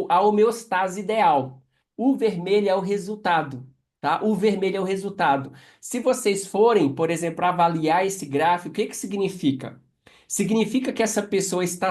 a homeostase ideal. O vermelho é o resultado, tá? O vermelho é o resultado. Se vocês forem, por exemplo, avaliar esse gráfico, o que que significa? Significa que essa pessoa está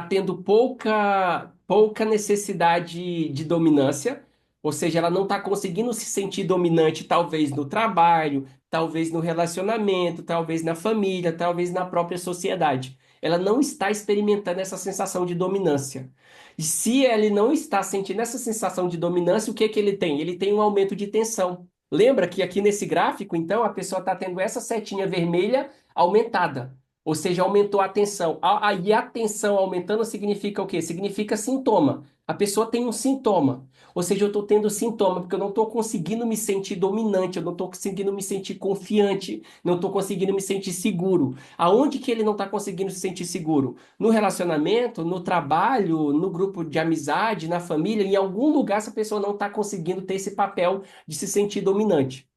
tendo pouca necessidade de dominância, ou seja, ela não está conseguindo se sentir dominante, talvez no trabalho, talvez no relacionamento, talvez na família, talvez na própria sociedade. Ela não está experimentando essa sensação de dominância. E se ele não está sentindo essa sensação de dominância, o que que ele tem? Ele tem um aumento de tensão. Lembra que aqui nesse gráfico, então, a pessoa está tendo essa setinha vermelha aumentada. Ou seja, aumentou a tensão. E a tensão aumentando significa o quê? Significa sintoma. A pessoa tem um sintoma. Ou seja, eu estou tendo sintoma porque eu não estou conseguindo me sentir dominante, eu não estou conseguindo me sentir confiante, não estou conseguindo me sentir seguro. Aonde que ele não está conseguindo se sentir seguro? No relacionamento, no trabalho, no grupo de amizade, na família, em algum lugar essa pessoa não está conseguindo ter esse papel de se sentir dominante.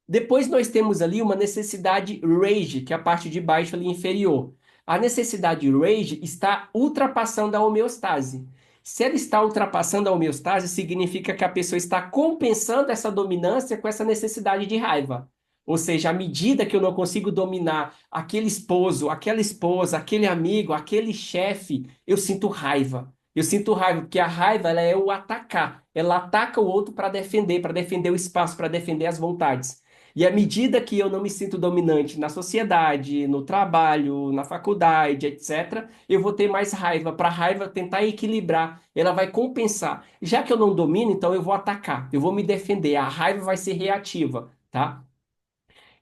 Depois nós temos ali uma necessidade rage, que é a parte de baixo ali inferior. A necessidade rage está ultrapassando a homeostase. Se ela está ultrapassando a homeostase, significa que a pessoa está compensando essa dominância com essa necessidade de raiva. Ou seja, à medida que eu não consigo dominar aquele esposo, aquela esposa, aquele amigo, aquele chefe, eu sinto raiva. Eu sinto raiva, porque a raiva ela é o atacar. Ela ataca o outro para defender o espaço, para defender as vontades. E à medida que eu não me sinto dominante na sociedade, no trabalho, na faculdade, etc., eu vou ter mais raiva. Para a raiva tentar equilibrar, ela vai compensar. Já que eu não domino, então eu vou atacar, eu vou me defender. A raiva vai ser reativa, tá?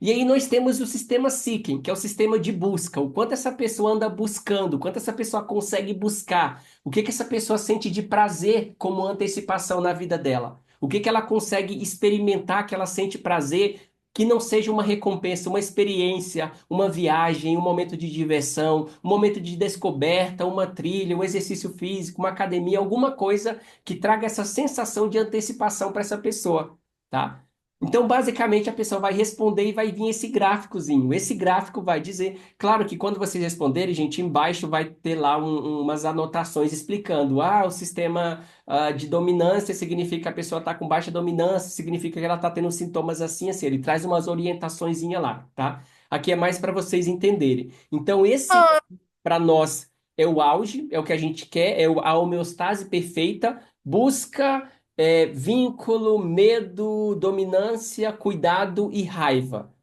E aí nós temos o sistema seeking, que é o sistema de busca. O quanto essa pessoa anda buscando, o quanto essa pessoa consegue buscar, o que que essa pessoa sente de prazer como antecipação na vida dela. O que que ela consegue experimentar que ela sente prazer que não seja uma recompensa, uma experiência, uma viagem, um momento de diversão, um momento de descoberta, uma trilha, um exercício físico, uma academia, alguma coisa que traga essa sensação de antecipação para essa pessoa, tá? Então, basicamente, a pessoa vai responder e vai vir esse gráficozinho. Esse gráfico vai dizer, claro que quando vocês responderem, gente, embaixo vai ter lá umas anotações explicando. Ah, o sistema de dominância significa que a pessoa está com baixa dominância, significa que ela está tendo sintomas assim, assim. Ele traz umas orientaçõezinhas lá, tá? Aqui é mais para vocês entenderem. Então, esse, para nós, é o auge, é o que a gente quer, a homeostase perfeita, busca vínculo, medo, dominância, cuidado e raiva.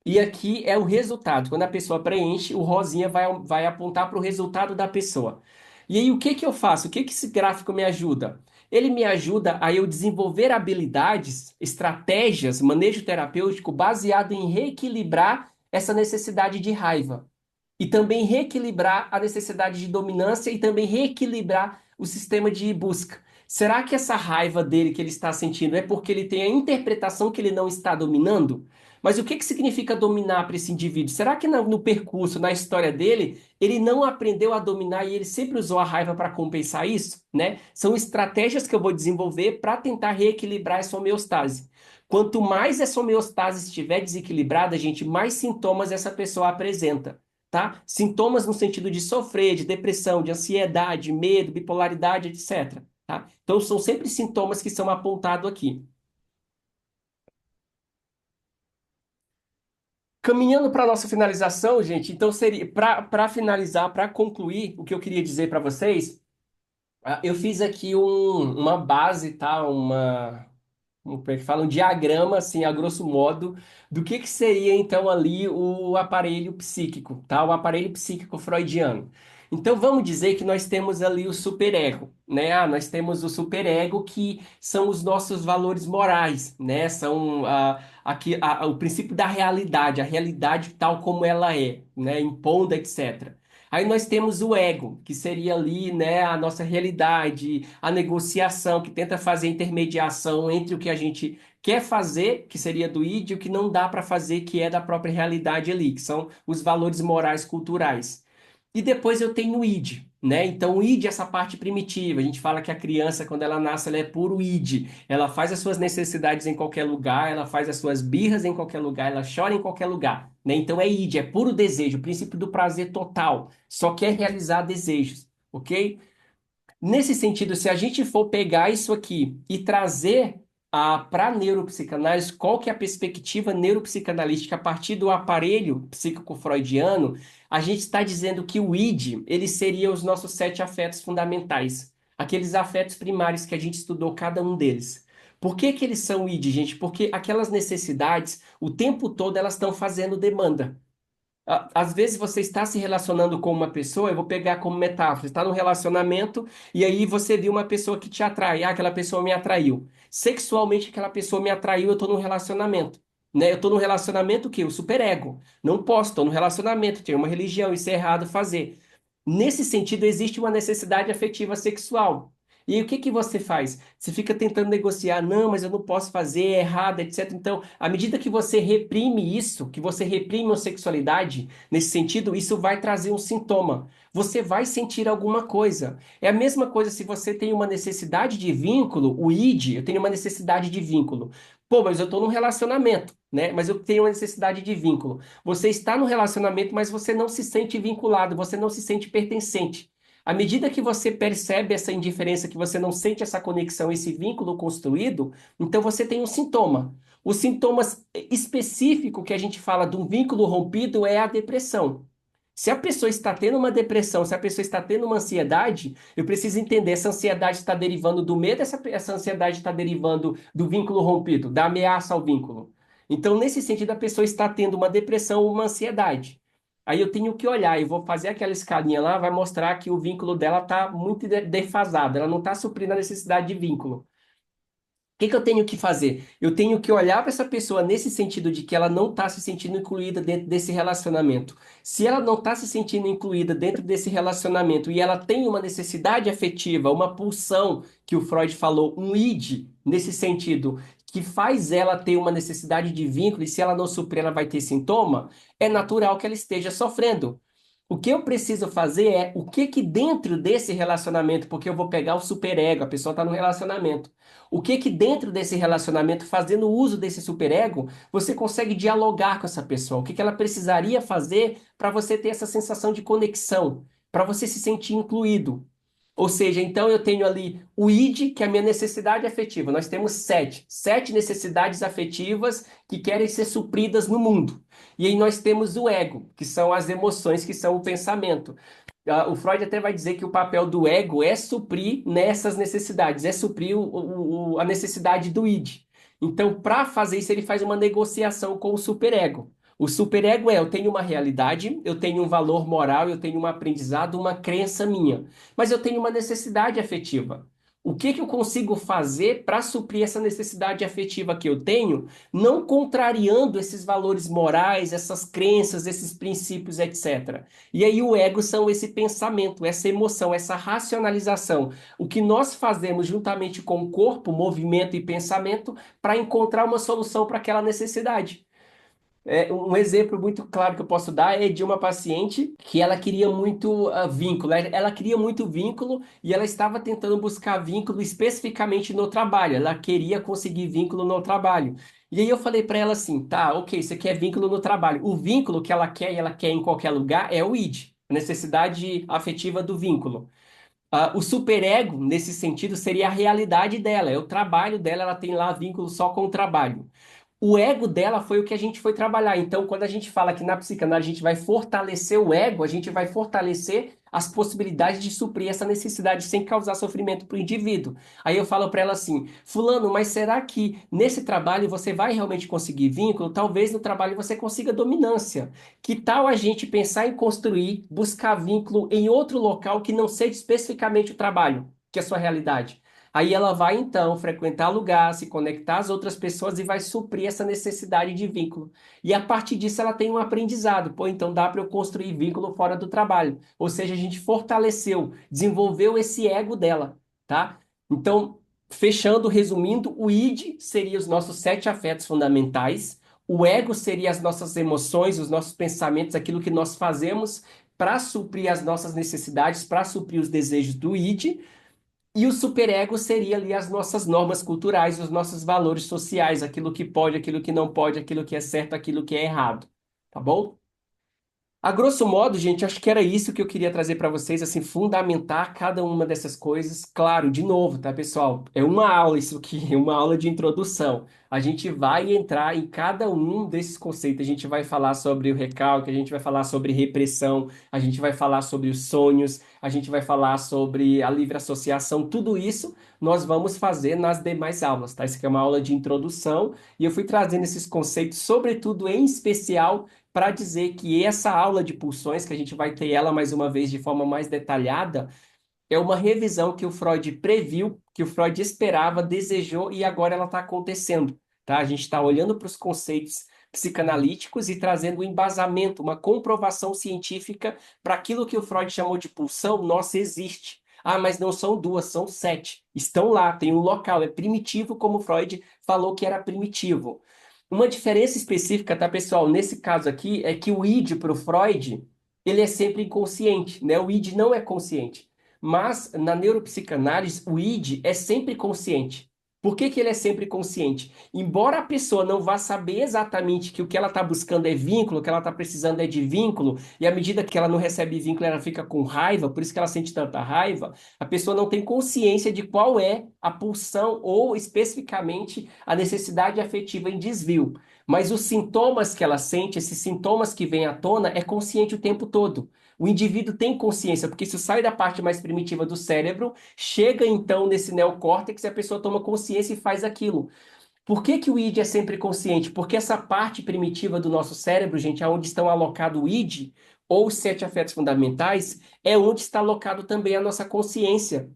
E aqui é o resultado. Quando a pessoa preenche, o rosinha vai apontar para o resultado da pessoa. E aí, o que que eu faço? O que que esse gráfico me ajuda? Ele me ajuda a eu desenvolver habilidades, estratégias, manejo terapêutico baseado em reequilibrar essa necessidade de raiva e também reequilibrar a necessidade de dominância e também reequilibrar o sistema de busca. Será que essa raiva dele que ele está sentindo é porque ele tem a interpretação que ele não está dominando? Mas o que que significa dominar para esse indivíduo? Será que no percurso, na história dele, ele não aprendeu a dominar e ele sempre usou a raiva para compensar isso, né? São estratégias que eu vou desenvolver para tentar reequilibrar essa homeostase. Quanto mais essa homeostase estiver desequilibrada, gente, mais sintomas essa pessoa apresenta, tá? Sintomas no sentido de sofrer, de depressão, de ansiedade, medo, bipolaridade, etc. Tá? Então, são sempre sintomas que são apontados aqui. Caminhando para a nossa finalização, gente, então seria para finalizar, para concluir, o que eu queria dizer para vocês, eu fiz aqui uma base, tá? Como é que fala? Um diagrama, assim, a grosso modo, do que seria então ali o aparelho psíquico, tá? O aparelho psíquico freudiano. Então vamos dizer que nós temos ali o superego, né? Nós temos o superego que são os nossos valores morais, né? São o princípio da realidade, a realidade tal como ela é, né? Impondo, etc. Aí nós temos o ego, que seria ali, né, a nossa realidade, a negociação, que tenta fazer intermediação entre o que a gente quer fazer, que seria do id, e o que não dá para fazer, que é da própria realidade ali, que são os valores morais culturais. E depois eu tenho o id, né? Então o id é essa parte primitiva. A gente fala que a criança, quando ela nasce, ela é puro id. Ela faz as suas necessidades em qualquer lugar, ela faz as suas birras em qualquer lugar, ela chora em qualquer lugar, né? Então é id, é puro desejo, o princípio do prazer total. Só quer realizar desejos, ok? Nesse sentido, se a gente for pegar isso aqui e trazer para a neuropsicanálise, qual que é a perspectiva neuropsicanalística a partir do aparelho psíquico freudiano, a gente está dizendo que o id, ele seria os nossos sete afetos fundamentais, aqueles afetos primários que a gente estudou cada um deles. Por que que eles são id, gente? Porque aquelas necessidades, o tempo todo, elas estão fazendo demanda. Às vezes você está se relacionando com uma pessoa, eu vou pegar como metáfora, você está num relacionamento e aí você viu uma pessoa que te atrai, aquela pessoa me atraiu. Sexualmente aquela pessoa me atraiu, eu estou num relacionamento. Né? Eu estou num relacionamento que o superego. Não posso, estou num relacionamento, tem uma religião, isso é errado fazer. Nesse sentido, existe uma necessidade afetiva sexual. E aí, o que que você faz? Você fica tentando negociar, não, mas eu não posso fazer, é errado, etc. Então, à medida que você reprime isso, que você reprime a sexualidade, nesse sentido, isso vai trazer um sintoma. Você vai sentir alguma coisa. É a mesma coisa se você tem uma necessidade de vínculo, o id, eu tenho uma necessidade de vínculo. Pô, mas eu estou num relacionamento, né? Mas eu tenho uma necessidade de vínculo. Você está no relacionamento, mas você não se sente vinculado, você não se sente pertencente. À medida que você percebe essa indiferença, que você não sente essa conexão, esse vínculo construído, então você tem um sintoma. O sintoma específico que a gente fala de um vínculo rompido é a depressão. Se a pessoa está tendo uma depressão, se a pessoa está tendo uma ansiedade, eu preciso entender, essa ansiedade está derivando do medo, essa ansiedade está derivando do vínculo rompido, da ameaça ao vínculo. Então, nesse sentido, a pessoa está tendo uma depressão ou uma ansiedade. Aí eu tenho que olhar, eu vou fazer aquela escalinha lá, vai mostrar que o vínculo dela está muito defasado, ela não está suprindo a necessidade de vínculo. Que eu tenho que fazer? Eu tenho que olhar para essa pessoa nesse sentido de que ela não está se sentindo incluída dentro desse relacionamento. Se ela não está se sentindo incluída dentro desse relacionamento e ela tem uma necessidade afetiva, uma pulsão, que o Freud falou, um id, nesse sentido, que faz ela ter uma necessidade de vínculo, e se ela não suprir, ela vai ter sintoma, é natural que ela esteja sofrendo. O que eu preciso fazer é o que que dentro desse relacionamento, porque eu vou pegar o superego, a pessoa está no relacionamento. O que que dentro desse relacionamento, fazendo uso desse superego, você consegue dialogar com essa pessoa? O que que ela precisaria fazer para você ter essa sensação de conexão, para você se sentir incluído? Ou seja, então eu tenho ali o id, que é a minha necessidade afetiva. Nós temos sete necessidades afetivas que querem ser supridas no mundo. E aí nós temos o ego, que são as emoções, que são o pensamento. O Freud até vai dizer que o papel do ego é suprir nessas necessidades, é suprir a necessidade do id. Então, para fazer isso, ele faz uma negociação com o superego. O superego é: eu tenho uma realidade, eu tenho um valor moral, eu tenho um aprendizado, uma crença minha, mas eu tenho uma necessidade afetiva. O que que eu consigo fazer para suprir essa necessidade afetiva que eu tenho, não contrariando esses valores morais, essas crenças, esses princípios, etc. E aí o ego são esse pensamento, essa emoção, essa racionalização. O que nós fazemos juntamente com o corpo, movimento e pensamento para encontrar uma solução para aquela necessidade. Um exemplo muito claro que eu posso dar é de uma paciente que ela queria muito vínculo. Ela queria muito vínculo e ela estava tentando buscar vínculo especificamente no trabalho. Ela queria conseguir vínculo no trabalho. E aí eu falei para ela assim, tá, ok, você quer vínculo no trabalho. O vínculo que ela quer e ela quer em qualquer lugar é o id, a necessidade afetiva do vínculo. O superego, nesse sentido, seria a realidade dela, é o trabalho dela, ela tem lá vínculo só com o trabalho. O ego dela foi o que a gente foi trabalhar. Então, quando a gente fala que na psicanálise a gente vai fortalecer o ego, a gente vai fortalecer as possibilidades de suprir essa necessidade sem causar sofrimento para o indivíduo. Aí eu falo para ela assim: Fulano, mas será que nesse trabalho você vai realmente conseguir vínculo? Talvez no trabalho você consiga dominância. Que tal a gente pensar em construir, buscar vínculo em outro local que não seja especificamente o trabalho, que é a sua realidade? Aí ela vai então frequentar lugar, se conectar às outras pessoas e vai suprir essa necessidade de vínculo. E a partir disso ela tem um aprendizado. Pô, então dá para eu construir vínculo fora do trabalho. Ou seja, a gente fortaleceu, desenvolveu esse ego dela, tá? Então, fechando, resumindo, o id seria os nossos sete afetos fundamentais. O ego seria as nossas emoções, os nossos pensamentos, aquilo que nós fazemos para suprir as nossas necessidades, para suprir os desejos do id. E o superego seria ali as nossas normas culturais, os nossos valores sociais, aquilo que pode, aquilo que não pode, aquilo que é certo, aquilo que é errado. Tá bom? A grosso modo, gente, acho que era isso que eu queria trazer para vocês, assim, fundamentar cada uma dessas coisas. Claro, de novo, tá, pessoal? É uma aula isso aqui, é uma aula de introdução. A gente vai entrar em cada um desses conceitos. A gente vai falar sobre o recalque, a gente vai falar sobre repressão, a gente vai falar sobre os sonhos, a gente vai falar sobre a livre associação. Tudo isso nós vamos fazer nas demais aulas, tá? Isso aqui é uma aula de introdução e eu fui trazendo esses conceitos, sobretudo em especial para dizer que essa aula de pulsões, que a gente vai ter ela mais uma vez de forma mais detalhada, é uma revisão que o Freud previu, que o Freud esperava, desejou e agora ela está acontecendo. Tá? A gente está olhando para os conceitos psicanalíticos e trazendo um embasamento, uma comprovação científica para aquilo que o Freud chamou de pulsão, nossa, existe. Ah, mas não são duas, são sete. Estão lá, tem um local, é primitivo, como Freud falou que era primitivo. Uma diferença específica, tá, pessoal? Nesse caso aqui, é que o id para o Freud, ele é sempre inconsciente, né? O id não é consciente. Mas na neuropsicanálise, o id é sempre consciente. Por que que ele é sempre consciente? Embora a pessoa não vá saber exatamente que o que ela está buscando é vínculo, o que ela está precisando é de vínculo, e à medida que ela não recebe vínculo, ela fica com raiva, por isso que ela sente tanta raiva, a pessoa não tem consciência de qual é a pulsão ou especificamente a necessidade afetiva em desvio. Mas os sintomas que ela sente, esses sintomas que vêm à tona, é consciente o tempo todo. O indivíduo tem consciência, porque isso sai da parte mais primitiva do cérebro, chega então nesse neocórtex e a pessoa toma consciência e faz aquilo. Por que que o id é sempre consciente? Porque essa parte primitiva do nosso cérebro, gente, onde estão alocados o id, ou os sete afetos fundamentais, é onde está alocado também a nossa consciência.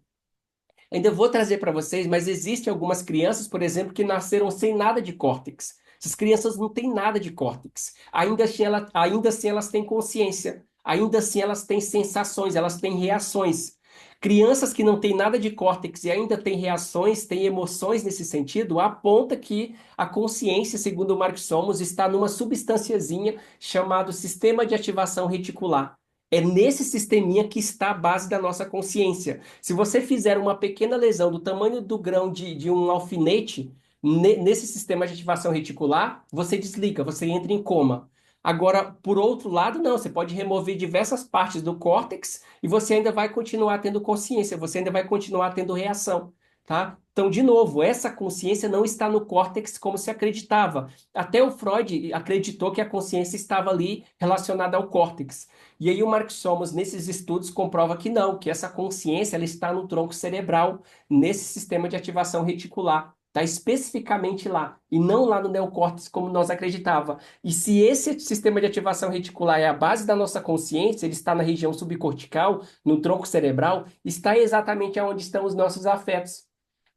Ainda vou trazer para vocês, mas existem algumas crianças, por exemplo, que nasceram sem nada de córtex. Essas crianças não têm nada de córtex. Ainda assim elas têm consciência. Ainda assim elas têm sensações, elas têm reações. Crianças que não têm nada de córtex e ainda têm reações, têm emoções nesse sentido, aponta que a consciência, segundo o Mark Somos, está numa substanciazinha chamado sistema de ativação reticular. É nesse sisteminha que está a base da nossa consciência. Se você fizer uma pequena lesão do tamanho do grão de um alfinete nesse sistema de ativação reticular, você desliga, você entra em coma. Agora, por outro lado, não, você pode remover diversas partes do córtex e você ainda vai continuar tendo consciência, você ainda vai continuar tendo reação, tá? Então, de novo, essa consciência não está no córtex como se acreditava. Até o Freud acreditou que a consciência estava ali relacionada ao córtex. E aí o Mark Somos, nesses estudos, comprova que não, que essa consciência ela está no tronco cerebral, nesse sistema de ativação reticular. Está especificamente lá, e não lá no neocórtex, como nós acreditava. E se esse sistema de ativação reticular é a base da nossa consciência, ele está na região subcortical, no tronco cerebral, está exatamente onde estão os nossos afetos.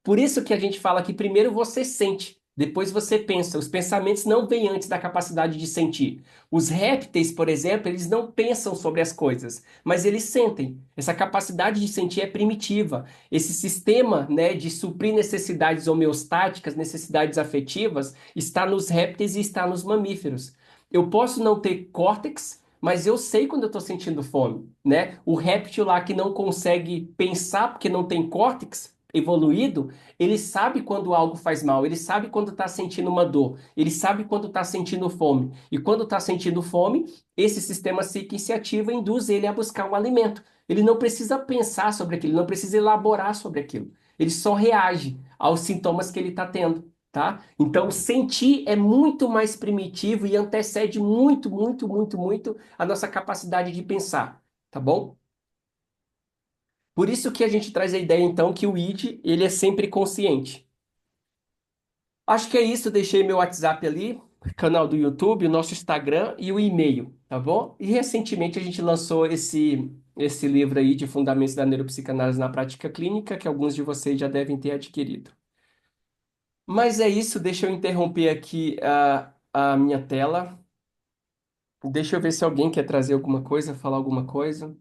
Por isso que a gente fala que primeiro você sente, depois você pensa. Os pensamentos não vêm antes da capacidade de sentir. Os répteis, por exemplo, eles não pensam sobre as coisas, mas eles sentem. Essa capacidade de sentir é primitiva. Esse sistema, né, de suprir necessidades homeostáticas, necessidades afetivas, está nos répteis e está nos mamíferos. Eu posso não ter córtex, mas eu sei quando eu estou sentindo fome, né? O réptil lá que não consegue pensar porque não tem córtex evoluído, ele sabe quando algo faz mal, ele sabe quando está sentindo uma dor, ele sabe quando está sentindo fome. E quando está sentindo fome, esse sistema psíquico se ativa e induz ele a buscar um alimento. Ele não precisa pensar sobre aquilo, não precisa elaborar sobre aquilo. Ele só reage aos sintomas que ele está tendo. tá? Então, sentir é muito mais primitivo e antecede muito, muito, muito, muito a nossa capacidade de pensar, tá bom? Por isso que a gente traz a ideia, então, que o id, ele é sempre consciente. Acho que é isso, deixei meu WhatsApp ali, canal do YouTube, o nosso Instagram e o e-mail, tá bom? E recentemente a gente lançou esse livro aí de Fundamentos da Neuropsicanálise na Prática Clínica, que alguns de vocês já devem ter adquirido. Mas é isso, deixa eu interromper aqui a minha tela. Deixa eu ver se alguém quer trazer alguma coisa, falar alguma coisa.